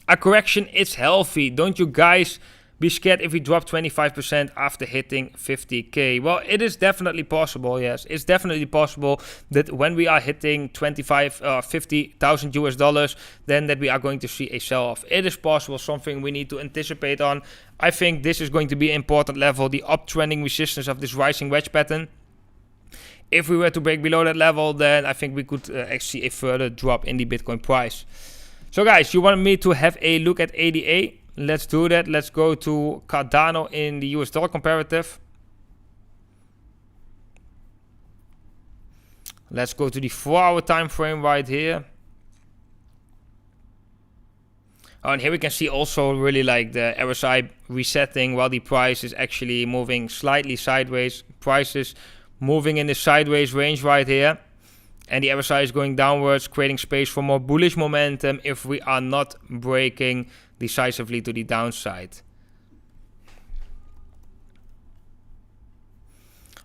A correction is healthy. Don't you guys be scared if we drop 25% after hitting 50k. Well, it is definitely possible, yes. It's definitely possible that when we are hitting 50,000 US dollars, then that we are going to see a sell-off. It is possible, something we need to anticipate on. I think this is going to be an important level, the uptrending resistance of this rising wedge pattern. If we were to break below that level, then I think we could actually see a further drop in the Bitcoin price. So guys, you want me to have a look at ADA? Let's do that. Let's go to Cardano in the US dollar comparative. Let's go to the 4-hour time frame right here. Oh, and here we can see also really like the RSI resetting while the price is actually moving slightly sideways. Price is moving in the sideways range right here. And the RSI is going downwards, creating space for more bullish momentum if we are not breaking decisively to the downside.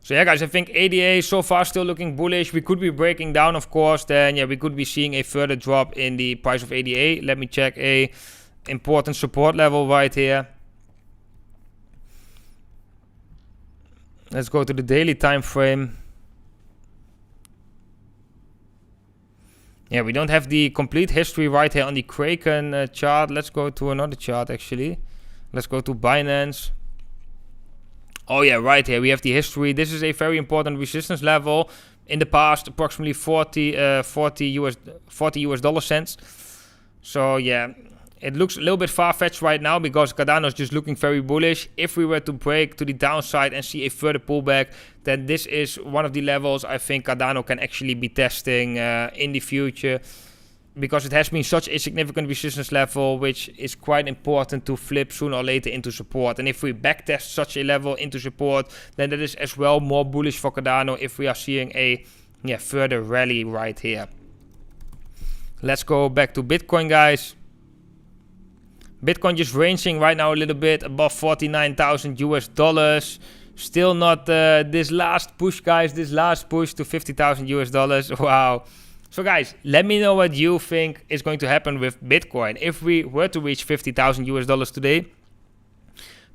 So yeah, guys, I think ADA so far still looking bullish. We could be breaking down, of course. Then yeah, we could be seeing a further drop in the price of ADA. Let me check a important support level right here. Let's go to the daily time frame. Yeah, we don't have the complete history right here on the Kraken chart. Let's go to another chart, actually. Let's go to Binance. Oh yeah, right here we have the history. This is a very important resistance level. In the past, approximately 40 US dollar cents. So yeah, it looks a little bit far-fetched right now because Cardano is just looking very bullish. If we were to break to the downside and see a further pullback, then this is one of the levels I think Cardano can actually be testing in the future, because it has been such a significant resistance level, which is quite important to flip sooner or later into support. And if we backtest such a level into support, then that is as well more bullish for Cardano if we are seeing a further rally right here. Let's go back to Bitcoin, guys. Bitcoin just ranging right now a little bit above 49,000 US dollars. Still not this last push, guys. This last push to 50,000 US dollars. Wow. So guys, let me know what you think is going to happen with Bitcoin. If we were to reach 50,000 US dollars today,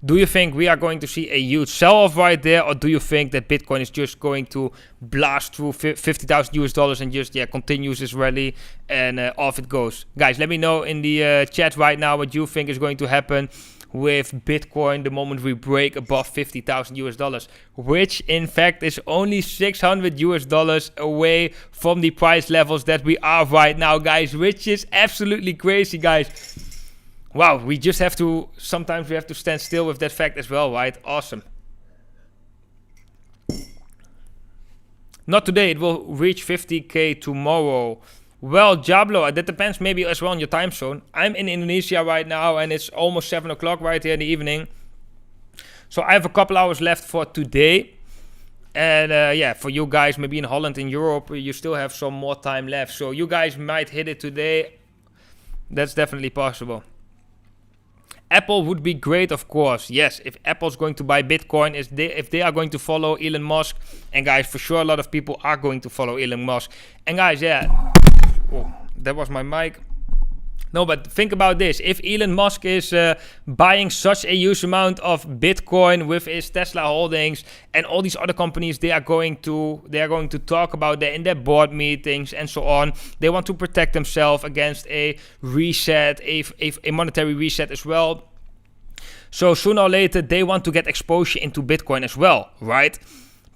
do you think we are going to see a huge sell-off right there? Or do you think that Bitcoin is just going to blast through 50,000 US dollars and just continues this rally and off it goes? Guys, let me know in the chat right now what you think is going to happen with Bitcoin the moment we break above 50,000 US dollars, which in fact is only 600 US dollars away from the price levels that we are right now, guys, which is absolutely crazy, guys. Wow, we just have to, sometimes we have to stand still with that fact as well, right? Awesome. Not today, it will reach 50k tomorrow. Well, Jablo, that depends maybe as well on your time zone. I'm in Indonesia right now and it's almost 7 o'clock right here in the evening. So I have a couple hours left for today. And yeah, for you guys, maybe in Holland, in Europe, you still have some more time left. So you guys might hit it today. That's definitely possible. Apple would be great, of course. Yes, if Apple's going to buy Bitcoin, if they are going to follow Elon Musk. And guys, for sure a lot of people are going to follow Elon Musk. And guys, yeah. Oh, that was my mic. No, but think about this. If Elon Musk is buying such a huge amount of Bitcoin with his Tesla holdings and all these other companies, they are going to talk about that in their board meetings and so on. They want to protect themselves against a reset, a monetary reset as well. So sooner or later, they want to get exposure into Bitcoin as well, right?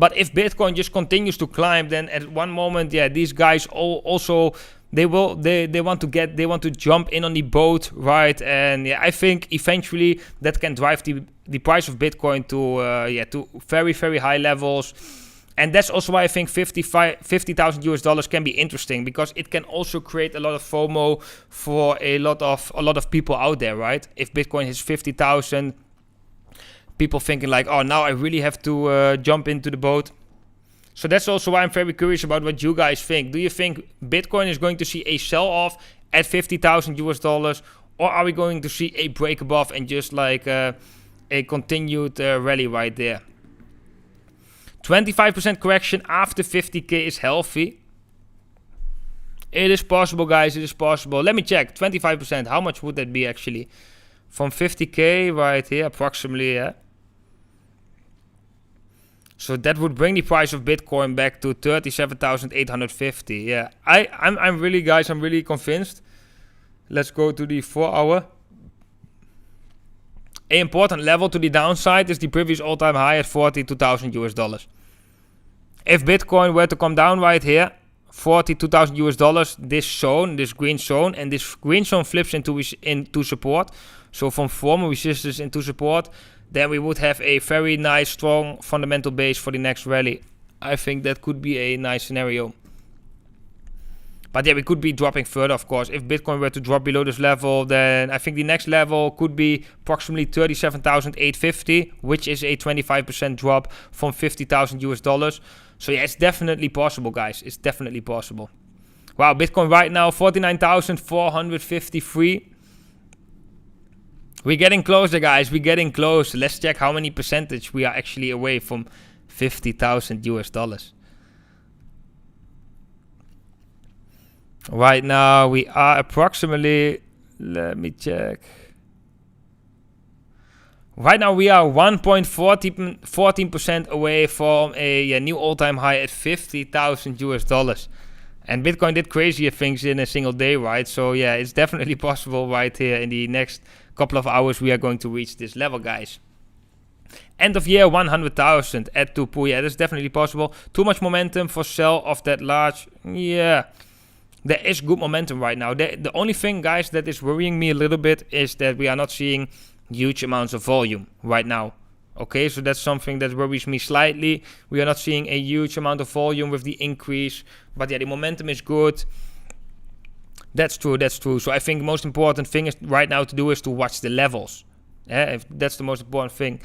But if Bitcoin just continues to climb, then at one moment, yeah, these guys also they want to jump in on the boat, right? And yeah, I think eventually that can drive the price of Bitcoin to very, very high levels. And that's also why I think $50,000 can be interesting, because it can also create a lot of FOMO for a lot of people out there, right? If Bitcoin hits 50,000, people thinking like, oh, now I really have to jump into the boat. So that's also why I'm very curious about what you guys think. Do you think Bitcoin is going to see a sell-off at $50,000, or are we going to see a break above and just like a continued rally right there? 25% correction after 50k is healthy. It is possible, guys. It is possible. Let me check. 25%. How much would that be actually? From 50k right here, approximately. Yeah. So that would bring the price of Bitcoin back to 37,850. Yeah, I'm really, guys, I'm really convinced. Let's go to the 4-hour. An important level to the downside is the previous all-time high at $42,000. If Bitcoin were to come down right here, $42,000, this green zone, and this green zone flips into support. So from former resistance into support, then we would have a very nice, strong fundamental base for the next rally. I think that could be a nice scenario. But yeah, we could be dropping further, of course. If Bitcoin were to drop below this level, then I think the next level could be approximately 37,850, which is a 25% drop from $50,000. So yeah, it's definitely possible, guys. It's definitely possible. Wow, Bitcoin right now, 49,453. We're getting closer, guys. We're getting close. Let's check how many percentage we are actually away from $50,000. Right now, we are approximately, let me check. Right now, we are 1.14% away from a new all-time high at $50,000. And Bitcoin did crazier things in a single day, right? So yeah, it's definitely possible right here in the next couple of hours we are going to reach this level, guys. End of year 100,000 at 2 pool. Yeah, that's definitely possible. Too much momentum for sell of that large. Yeah, there is good momentum right now. The only thing, guys, that is worrying me a little bit is that we are not seeing huge amounts of volume right now. Okay, so that's something that worries me slightly. We are not seeing a huge amount of volume with the increase. But yeah, the momentum is good. That's true, that's true. So I think the most important thing is right now to do is to watch the levels. Yeah, if that's the most important thing.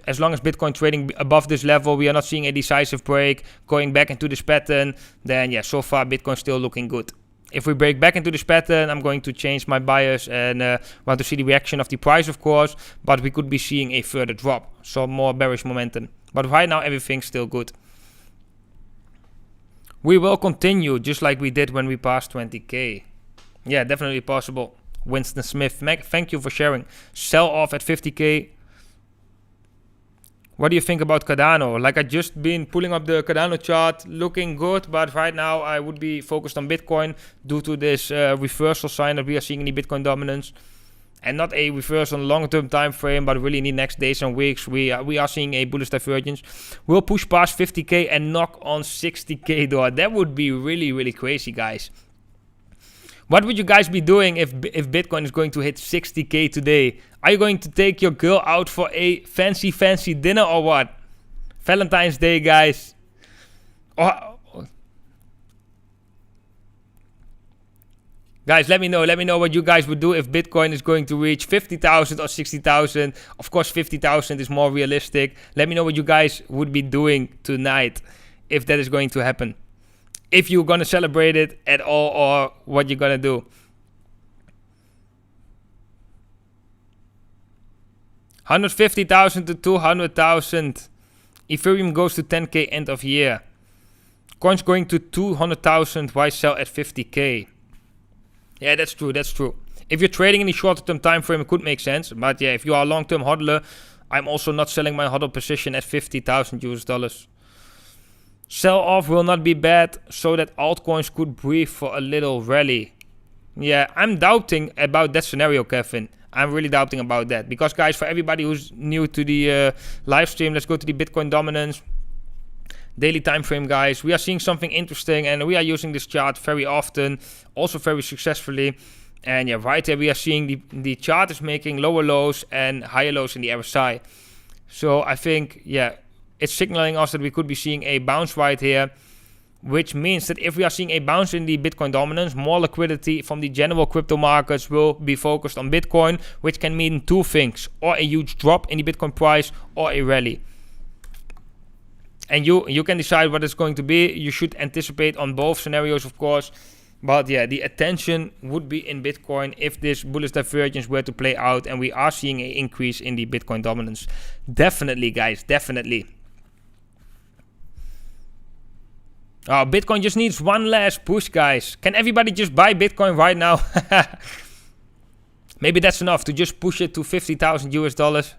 As long as Bitcoin trading above this level, we are not seeing a decisive break, going back into this pattern, then yeah, so far Bitcoin still looking good. If we break back into this pattern, I'm going to change my bias and want to see the reaction of the price, of course. But we could be seeing a further drop, so more bearish momentum. But right now, everything's still good. We will continue just like we did when we passed 20k. Yeah, definitely possible. Winston Smith, thank you for sharing. Sell off at 50k. What do you think about Cardano? Like, I just been pulling up the Cardano chart, looking good, but right now I would be focused on Bitcoin due to this reversal sign that we are seeing in the Bitcoin dominance. And not a reversal on a long-term time frame, but really in the next days and weeks, we are seeing a bullish divergence. We'll push past 50k and knock on 60k door. That would be really, really crazy, guys. What would you guys be doing if Bitcoin is going to hit 60k today? Are you going to take your girl out for a fancy dinner or what? Valentine's Day, guys. Guys, let me know what you guys would do if Bitcoin is going to reach 50,000 or 60,000. Of course, 50,000 is more realistic. Let me know what you guys would be doing tonight if that is going to happen. If you're going to celebrate it at all, or what you're going to do. 150,000 to 200,000. Ethereum goes to 10k end of year. Coins going to 200,000. Why sell at 50k? Yeah, that's true. That's true. If you're trading in the shorter term time frame, it could make sense. But yeah, if you are a long term hodler, I'm also not selling my hodl position at $50,000. Sell off will not be bad, so that altcoins could breathe for a little rally. Yeah, I'm doubting about that scenario, Kevin. I'm really doubting about that. Because, guys, for everybody who's new to the live stream, let's go to the Bitcoin dominance. daily time frame, guys, we are seeing something interesting, and we are using this chart very often, also very successfully. And yeah, right here we are seeing the chart is making lower lows and higher lows in the RSI. So I think, yeah, it's signaling us that we could be seeing a bounce right here, which means that if we are seeing a bounce in the Bitcoin dominance, more liquidity from the general crypto markets will be focused on Bitcoin, which can mean two things: or a huge drop in the Bitcoin price, or a rally. And you can decide what it's going to be. You should anticipate on both scenarios, of course. But yeah, the attention would be in Bitcoin if this bullish divergence were to play out and we are seeing an increase in the Bitcoin dominance. Definitely, guys, definitely. Oh, Bitcoin just needs one last push, guys. Can everybody just buy Bitcoin right now? Maybe that's enough to just push it to 50,000 US dollars.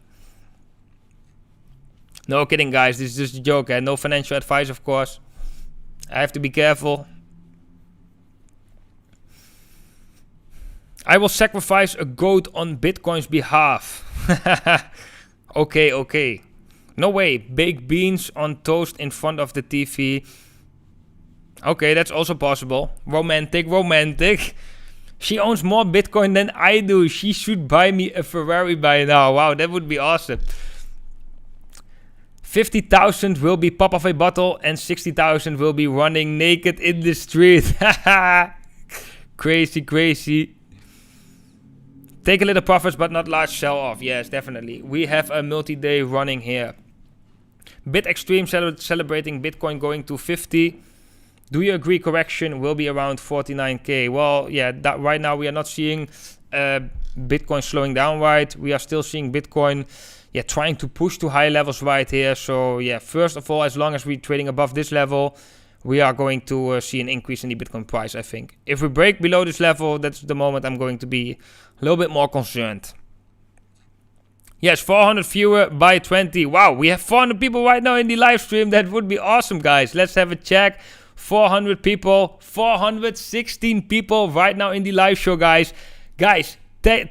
No kidding, guys. This is just a joke. No financial advice, of course. I have to be careful. I will sacrifice a goat on Bitcoin's behalf. Okay. No way. Baked beans on toast in front of the TV. Okay, that's also possible. Romantic. She owns more Bitcoin than I do. She should buy me a Ferrari by now. Wow, that would be awesome. 50,000 will be pop of a bottle and 60,000 will be running naked in the street. Crazy. Take a little profits, but not large sell-off. Yes, definitely. We have a multi-day running here. Bit Extreme celebrating Bitcoin going to 50. Do you agree correction will be around 49k? Well, yeah, that right now we are not seeing Bitcoin slowing down, right? We are still seeing Bitcoin, yeah, trying to push to high levels right here. So yeah, first of all, as long as we're trading above this level, we are going to see an increase in the Bitcoin price, I think. If we break below this level, that's the moment I'm going to be a little bit more concerned. Yes, 400 viewer by 20. Wow, we have 400 people right now in the live stream. That would be awesome, guys. Let's have a check. 400 people, 416 people right now in the live show, guys. Guys,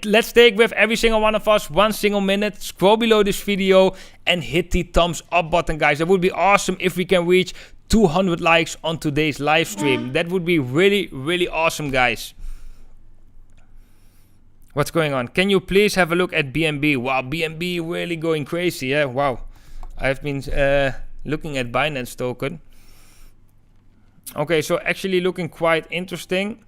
let's take with every single one of us 1 single minute. Scroll below this video and hit the thumbs up button, guys. That would be awesome if we can reach 200 likes on today's live stream. That would be really awesome, guys. What's going on? Can you please have a look at BNB? Wow, BNB really going crazy. Yeah, wow. I've been looking at Binance token. Okay, so actually looking quite interesting.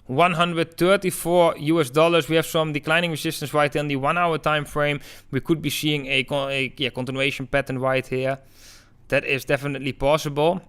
134 US dollars. We have some declining resistance right in the 1 hour time frame. We could be seeing a continuation pattern right here. That is definitely possible.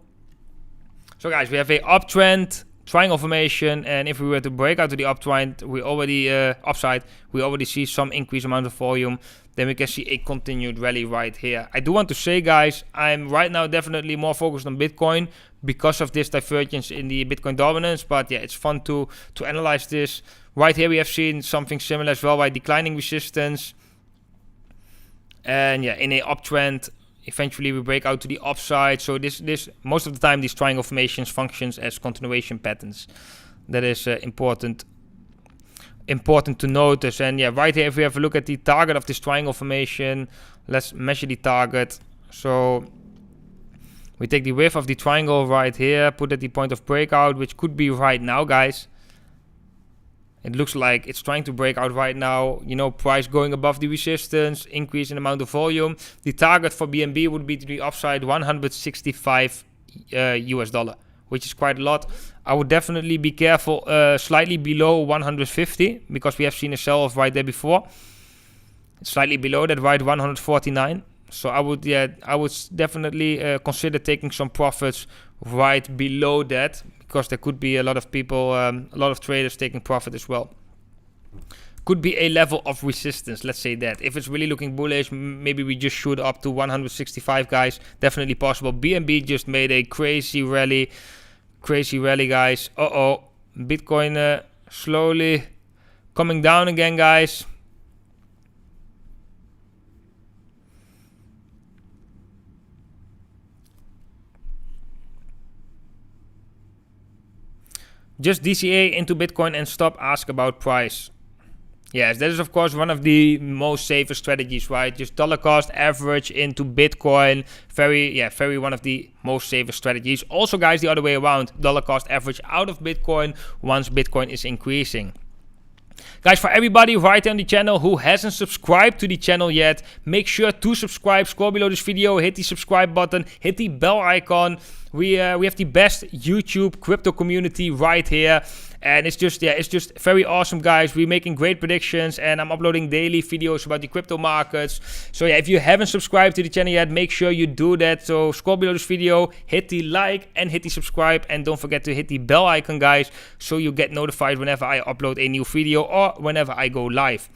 So guys, we have a uptrend, triangle formation, and if we were to break out to the uptrend, we already upside, we already see some increased amount of volume. Then we can see a continued rally right here. I do want to say, guys, I'm right now definitely more focused on Bitcoin because of this divergence in the Bitcoin dominance. But yeah, it's fun to analyze this. Right here we have seen something similar as well, by declining resistance. And yeah, in a uptrend, eventually we break out to the upside. So this most of the time these triangle formations functions as continuation patterns. That is important to notice. And yeah, right here, if we have a look at the target of this triangle formation, let's measure the target. So we take the width of the triangle right here, put at the point of breakout, which could be right now, guys. It looks like it's trying to break out right now. You know, price going above the resistance, increase in amount of volume. The target for BNB would be to the upside 165 US dollar, which is quite a lot. I would definitely be careful slightly below 150 because we have seen a sell-off right there before. It's slightly below that, right, 149. So I would definitely consider taking some profits right below that, because there could be a lot of people, a lot of traders taking profit as well. Could be a level of resistance, let's say that. If it's really looking bullish, maybe we just shoot up to 165, guys. Definitely possible. BNB just made a crazy rally, guys. Bitcoin slowly coming down again, guys. Just DCA into Bitcoin and stop ask about price. Yes, that is of course one of the most safest strategies, right? Just dollar cost average into Bitcoin. Very one of the most safest strategies. Also, guys, the other way around, dollar cost average out of Bitcoin once Bitcoin is increasing. Guys, for everybody right here on the channel who hasn't subscribed to the channel yet, make sure to subscribe. Scroll below this video, hit the subscribe button, hit the bell icon. We have the best YouTube crypto community right here. And it's just very awesome, guys. We're making great predictions, and I'm uploading daily videos about the crypto markets. So yeah, if you haven't subscribed to the channel yet, make sure you do that. So scroll below this video, hit the like and hit the subscribe, and don't forget to hit the bell icon, guys, so you get notified whenever I upload a new video or whenever I go live.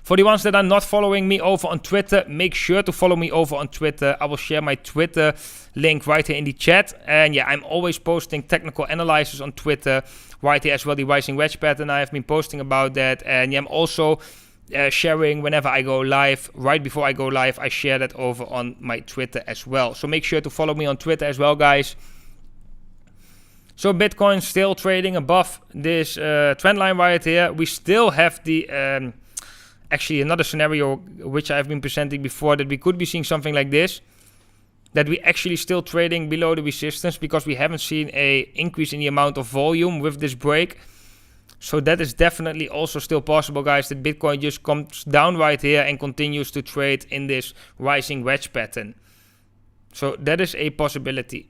For the ones that are not following me over on Twitter, make sure to follow me over on Twitter. I will share my Twitter link right here in the chat. And yeah, I'm always posting technical analysis on Twitter. Right here as well, the rising wedge pattern. I have been posting about that. And yeah, I'm also sharing whenever I go live. Right before I go live, I share that over on my Twitter as well. So make sure to follow me on Twitter as well, guys. So Bitcoin still trading above this trend line right here. We still have the... actually another scenario which I've been presenting before, that we could be seeing something like this, that we actually still trading below the resistance because we haven't seen a increase in the amount of volume with this break. So that is definitely also still possible, guys, that Bitcoin just comes down right here and continues to trade in this rising wedge pattern. So that is a possibility.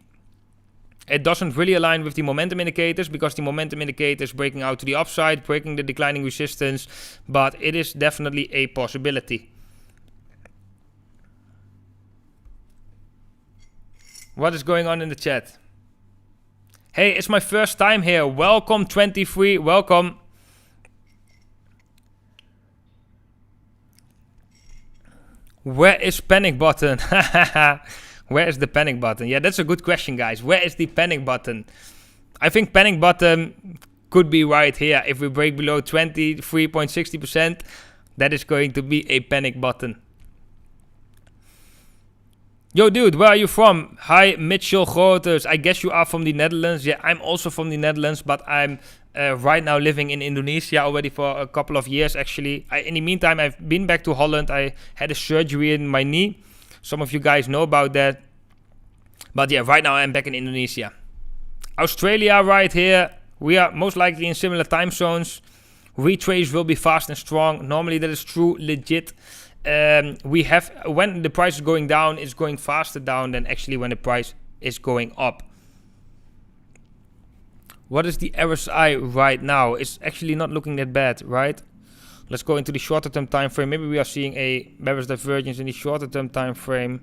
It doesn't really align with the momentum indicators because the momentum indicator is breaking out to the upside, breaking the declining resistance, but it is definitely a possibility. What is going on in the chat? Hey, it's my first time here. Welcome 23, welcome. Where is panic button? Where is the panic button? Yeah, that's a good question, guys. Where is the panic button? I think panic button could be right here. If we break below 23.60%, that is going to be a panic button. Yo, dude, where are you from? Hi, Mitchell Groters. I guess you are from the Netherlands. Yeah, I'm also from the Netherlands, but I'm right now living in Indonesia already for a couple of years, actually. In the meantime, I've been back to Holland. I had a surgery in my knee. Some of you guys know about that. But yeah, right now I'm back in Indonesia. Australia right here. We are most likely in similar time zones. Retrace will be fast and strong. Normally that is true, legit. We have, when the price is going down, it's going faster down than actually when the price is going up. What is the RSI right now? It's actually not looking that bad, right? Let's go into the shorter term time frame. Maybe we are seeing a bearish divergence in the shorter term time frame.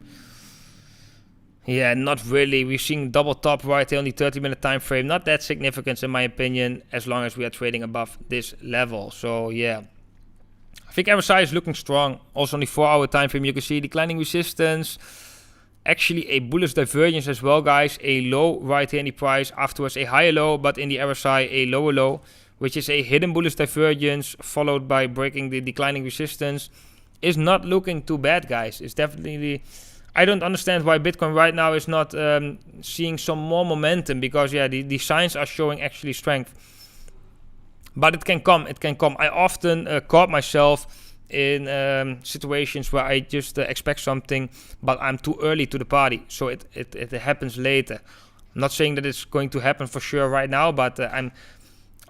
Yeah, not really. We're seeing double top right here on the 30-minute time frame. Not that significant in my opinion, as long as we are trading above this level. So yeah, I think RSI is looking strong. Also on the 4-hour time frame, you can see declining resistance. Actually a bullish divergence as well, guys. A low right here in the price, afterwards a higher low, but in the RSI a lower low, which is a hidden bullish divergence followed by breaking the declining resistance. Is not looking too bad, guys. It's definitely... I don't understand why Bitcoin right now is not seeing some more momentum, because yeah, the signs are showing actually strength. But it can come, it can come. I often caught myself in situations where I just expect something, but I'm too early to the party, so it happens later. I'm not saying that it's going to happen for sure right now, but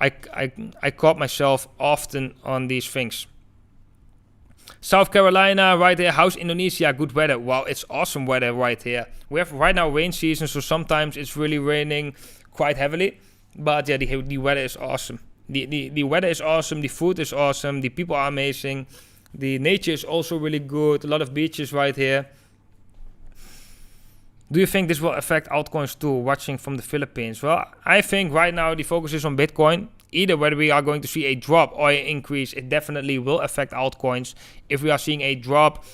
I caught myself often on these things. South Carolina right here. How's Indonesia? Good weather. Wow, it's awesome weather right here. We have right now rain season, so sometimes it's really raining quite heavily. But yeah, the weather is awesome. The weather is awesome. The food is awesome. The people are amazing. The nature is also really good. A lot of beaches right here. Do you think this will affect altcoins too, watching from the Philippines? Well, I think right now the focus is on Bitcoin. Either whether we are going to see a drop or an increase, it definitely will affect altcoins. If we are seeing a drop,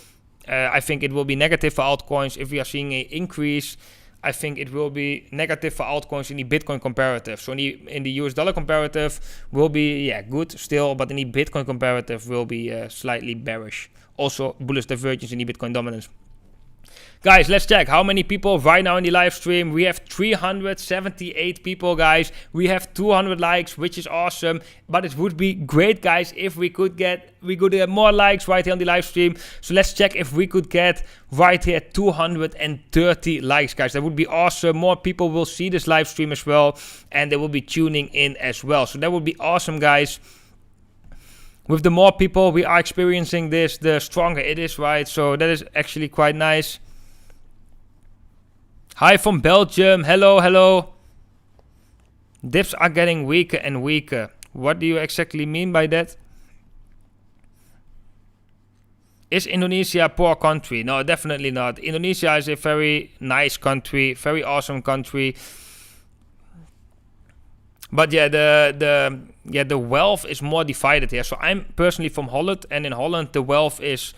I think it will be negative for altcoins. If we are seeing an increase, I think it will be negative for altcoins in the Bitcoin comparative. So in the US dollar comparative will be good still, but in the Bitcoin comparative will be slightly bearish. Also bullish divergence in the Bitcoin dominance. Guys, let's check how many people right now in the live stream. We have 378 people, guys. We have 200 likes, which is awesome. But it would be great, guys, if we could get more likes right here on the live stream. So let's check if we could get right here 230 likes, guys. That would be awesome. More people will see this live stream as well, and they will be tuning in as well. So that would be awesome, guys. With the more people we are experiencing this, the stronger it is, right? So that is actually quite nice. Hi from Belgium. Hello, hello. Dips are getting weaker and weaker. What do you exactly mean by that? Is Indonesia a poor country? No, definitely not. Indonesia is a very nice country, very awesome country. But yeah, the wealth is more divided here. So I'm personally from Holland, and in Holland the wealth is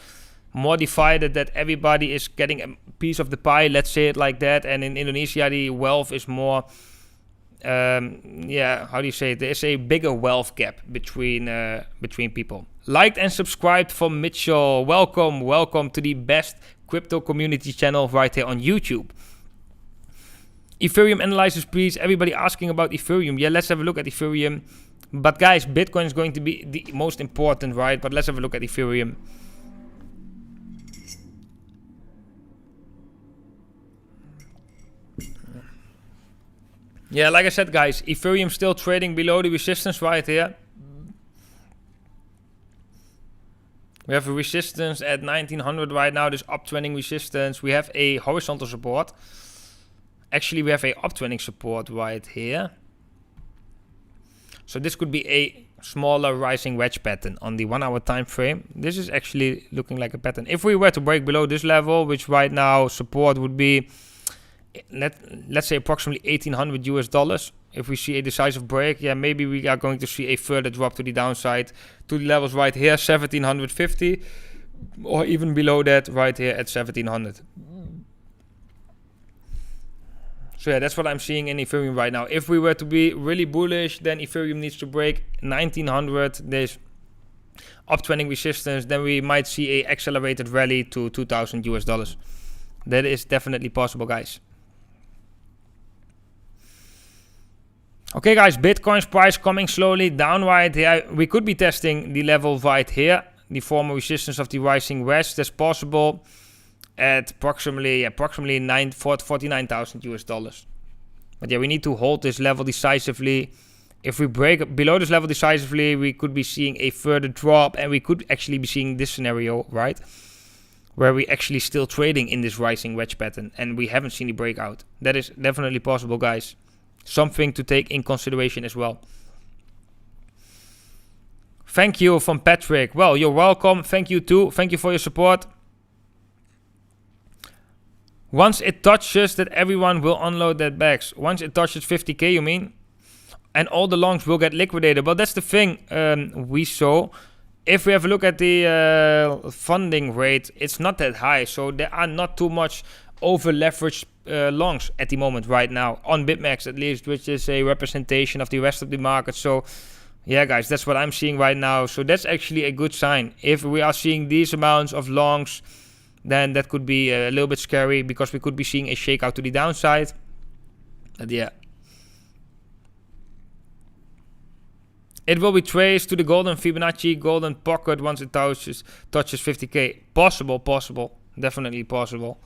more divided, that everybody is getting a piece of the pie, let's say it like that. And in Indonesia the wealth is more, yeah, how do you say it? There's a bigger wealth gap between people. Liked and subscribed from Mitchell. Welcome to the best crypto community channel right here on YouTube. Ethereum analysis, please. Everybody asking about Ethereum. Yeah, let's have a look at Ethereum. But guys, Bitcoin is going to be the most important, right? But let's have a look at Ethereum. Yeah, like I said, guys, Ethereum still trading below the resistance right here. We have a resistance at 1900 right now, this uptrending resistance. We have a horizontal support. Actually, we have a uptrending support right here. So this could be a smaller rising wedge pattern on the 1 hour time frame. This is actually looking like a pattern. If we were to break below this level, which right now support would be, let's say approximately $1,800 US. If we see a decisive break, yeah, maybe we are going to see a further drop to the downside to the levels right here, 1750, or even below that right here at 1700. So yeah, that's what I'm seeing in Ethereum right now. If we were to be really bullish, then Ethereum needs to break 1900, this uptrending resistance, then we might see a accelerated rally to $2,000 US. That is definitely possible, guys. Okay, guys, Bitcoin's price coming slowly down right here. We could be testing the level right here, the former resistance of the rising wedge. That's possible at approximately $49,000 US. But yeah, we need to hold this level decisively. If we break below this level decisively, we could be seeing a further drop, and we could actually be seeing this scenario, right? Where we actually still trading in this rising wedge pattern, and we haven't seen the breakout. That is definitely possible, guys. Something to take in consideration as well. Thank you from Patrick. Well, you're welcome. Thank you too. Thank you for your support. Once it touches that, everyone will unload that bags. Once it touches 50k, you mean? And all the longs will get liquidated. But that's the thing we saw. If we have a look at the funding rate, it's not that high. So there are not too much over leveraged longs at the moment right now, on BitMEX at least, which is a representation of the rest of the market. So yeah, guys, that's what I'm seeing right now. So that's actually a good sign. If we are seeing these amounts of longs, then that could be a little bit scary, because we could be seeing a shakeout to the downside. But yeah, it will be traced to the golden Fibonacci, golden pocket once it touches 50k. Possible, definitely possible.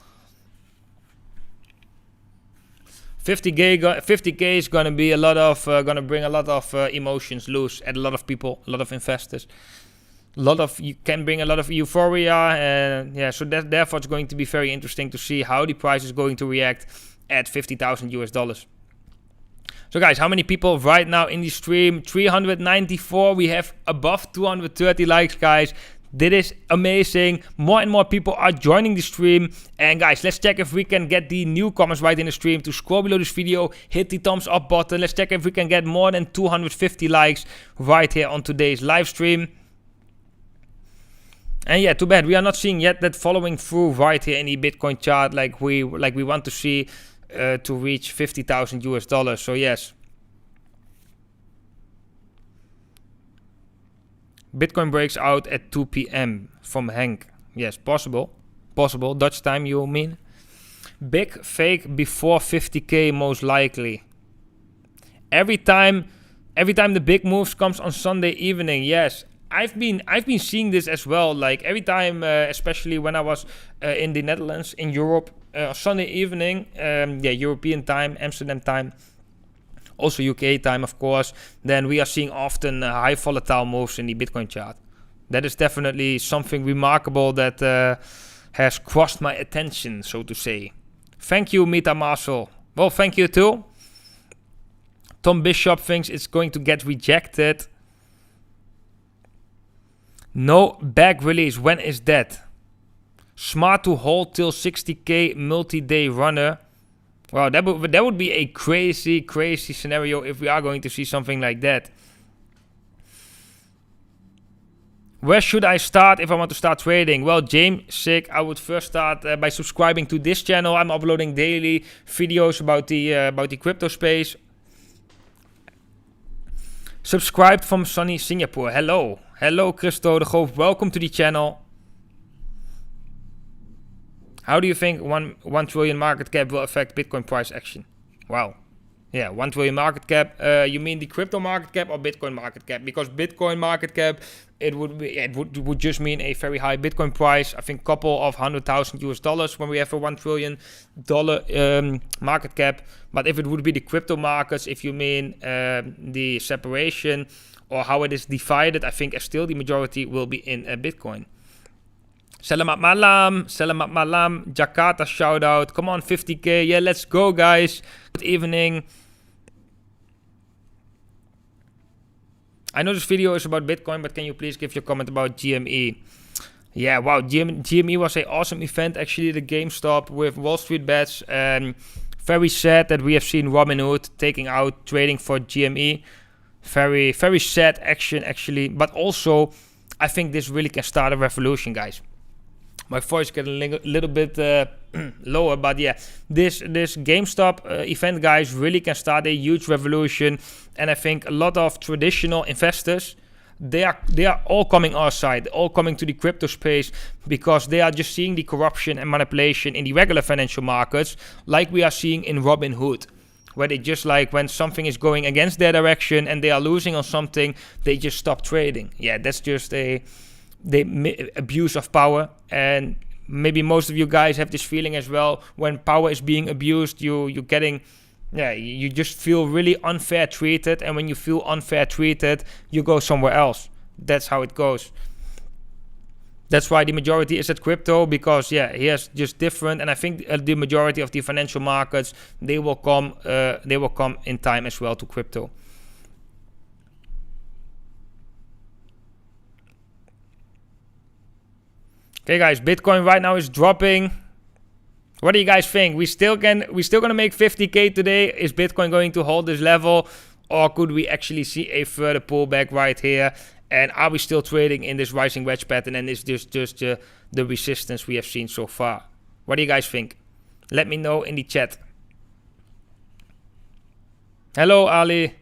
50k is gonna be a lot of gonna bring a lot of emotions loose at a lot of people, a lot of investors. You can bring a lot of euphoria, and yeah, so therefore it's going to be very interesting to see how the price is going to react at $50,000 US. So guys, how many people right now in the stream? 394. We have above 230 likes, guys. That is amazing. More and more people are joining the stream. And guys, let's check if we can get the newcomers right in the stream to scroll below this video, hit the thumbs up button. Let's check if we can get more than 250 likes right here on today's live stream. And yeah, too bad we are not seeing yet that following through right here in the Bitcoin chart like we want to see to reach $50,000 US. So yes, Bitcoin breaks out at 2 p.m. from Hank. Yes, possible. Dutch time, you mean? Big fake before 50k most likely. Every time the big moves comes on Sunday evening. Yes, I've been seeing this as well. Like every time, especially when I was in the Netherlands, in Europe, Sunday evening, European time, Amsterdam time, also UK time, of course. Then we are seeing often high volatile moves in the Bitcoin chart. That is definitely something remarkable that has crossed my attention, so to say. Thank you, Meta Marshall. Well, thank you too. Tom Bishop thinks it's going to get rejected. No bag release. When is that? Smart to hold till 60k multi-day runner. Wow, that would be a crazy scenario if we are going to see something like that. Where should I start if I want to start trading? Well, James, sick. I would first start by subscribing to this channel. I'm uploading daily videos about the crypto space. Subscribed from sunny Singapore. Hello. Hello, Christo de Goof. Welcome to the channel. How do you think 1 trillion market cap will affect Bitcoin price action? Wow. Yeah, 1 trillion market cap. You mean the crypto market cap or Bitcoin market cap? Because Bitcoin market cap, it would just mean a very high Bitcoin price. I think couple of $100,000 when we have a $1 trillion market cap. But if it would be the crypto markets, if you mean the separation or how it is divided, I think still the majority will be in Bitcoin. Selamat malam, Jakarta shout out. Come on, 50k. Yeah, let's go, guys. Good evening. I know this video is about Bitcoin, but can you please give your comment about GME? Yeah, wow, GME was an awesome event. Actually, the GameStop with Wall Street bets. Very sad that we have seen Robinhood taking out trading for GME. Very sad action, actually. But also, I think this really can start a revolution, guys. My voice getting a little bit lower, but yeah, this GameStop event, guys, really can start a huge revolution. And I think a lot of traditional investors, they are all coming our side, all coming to the crypto space because they are just seeing the corruption and manipulation in the regular financial markets, like we are seeing in Robinhood, where they just like when something is going against their direction and they are losing on something, they just stop trading. Yeah, that's just the abuse of power. And maybe most of you guys have this feeling as well. When power is being abused, you just feel really unfair treated. And when you feel unfair treated, you go somewhere else. That's how it goes. That's why the majority is at crypto, because here's just different. And I think the majority of the financial markets, they will come in time as well to crypto. Okay, guys, Bitcoin right now is dropping. What do you guys think? We still gonna make 50k today. Is Bitcoin going to hold this level, or could we actually see a further pullback right here? And are we still trading in this rising wedge pattern? And is this just the resistance we have seen so far? What do you guys think? Let me know in the chat. Hello, Ali.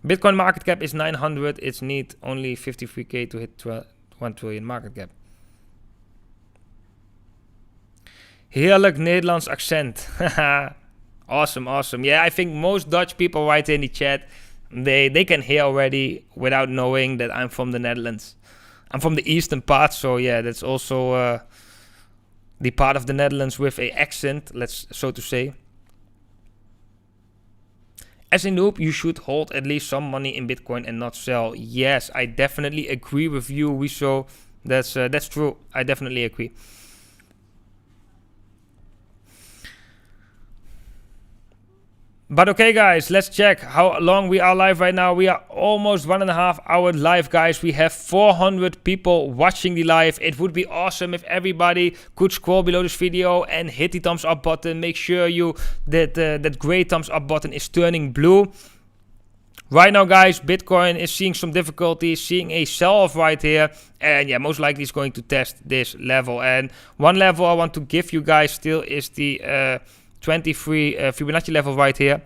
Bitcoin market cap is 900. It's need only 53k to hit 1 trillion market cap. Heerlijk Nederlands accent. Awesome. Yeah, I think most Dutch people right in the chat, they can hear already without knowing that I'm from the Netherlands. I'm from the eastern part, so yeah, that's also the part of the Netherlands with a accent, so to say. As a noob, you should hold at least some money in Bitcoin and not sell. Yes, I definitely agree with you, Wiso. That's true. I definitely agree. But okay, guys, let's check how long we are live right now. We are almost 1.5 hours live, guys. We have 400 people watching the live. It would be awesome if everybody could scroll below this video and hit the thumbs up button. Make sure that gray thumbs up button is turning blue. Right now, guys, Bitcoin is seeing some difficulty, seeing a sell-off right here. And yeah, most likely it's going to test this level. And one level I want to give you guys still is the 23 Fibonacci level right here,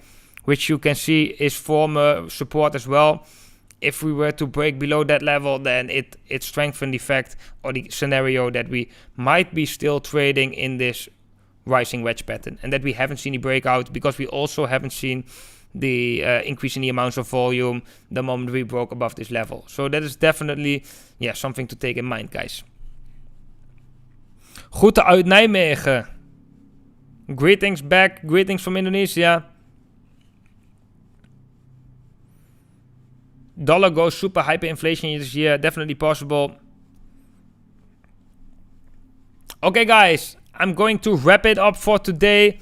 which you can see is former support as well. If we were to break below that level, then it strengthened the fact or the scenario that we might be still trading in this rising wedge pattern, and that we haven't seen the breakout because we also haven't seen the increase in the amounts of volume the moment we broke above this level. So that is definitely something to take in mind, guys. Groeten uit Nijmegen. Greetings back. Greetings from Indonesia. Dollar goes super hyperinflation this year. Definitely possible. Okay, guys. I'm going to wrap it up for today.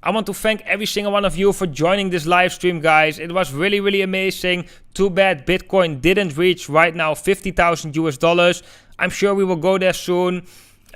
I want to thank every single one of you for joining this live stream, guys. It was really, really amazing. Too bad Bitcoin didn't reach right now $50,000. I'm sure we will go there soon.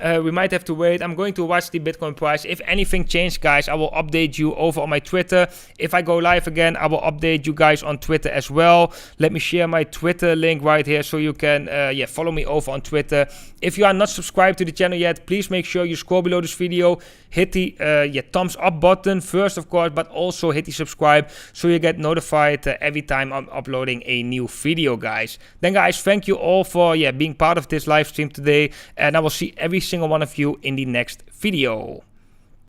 We might have to wait. I'm going to watch the Bitcoin price. If anything changed, guys, I will update you over on my Twitter. If I go live again, I will update you guys on Twitter as well. Let me share my Twitter link right here so you can follow me over on Twitter. If you are not subscribed to the channel yet, please make sure you scroll below this video. Hit the thumbs up button first, of course, but also hit the subscribe so you get notified every time I'm uploading a new video, guys. Then, guys, thank you all for being part of this live stream today, and I will see every single one of you in the next video.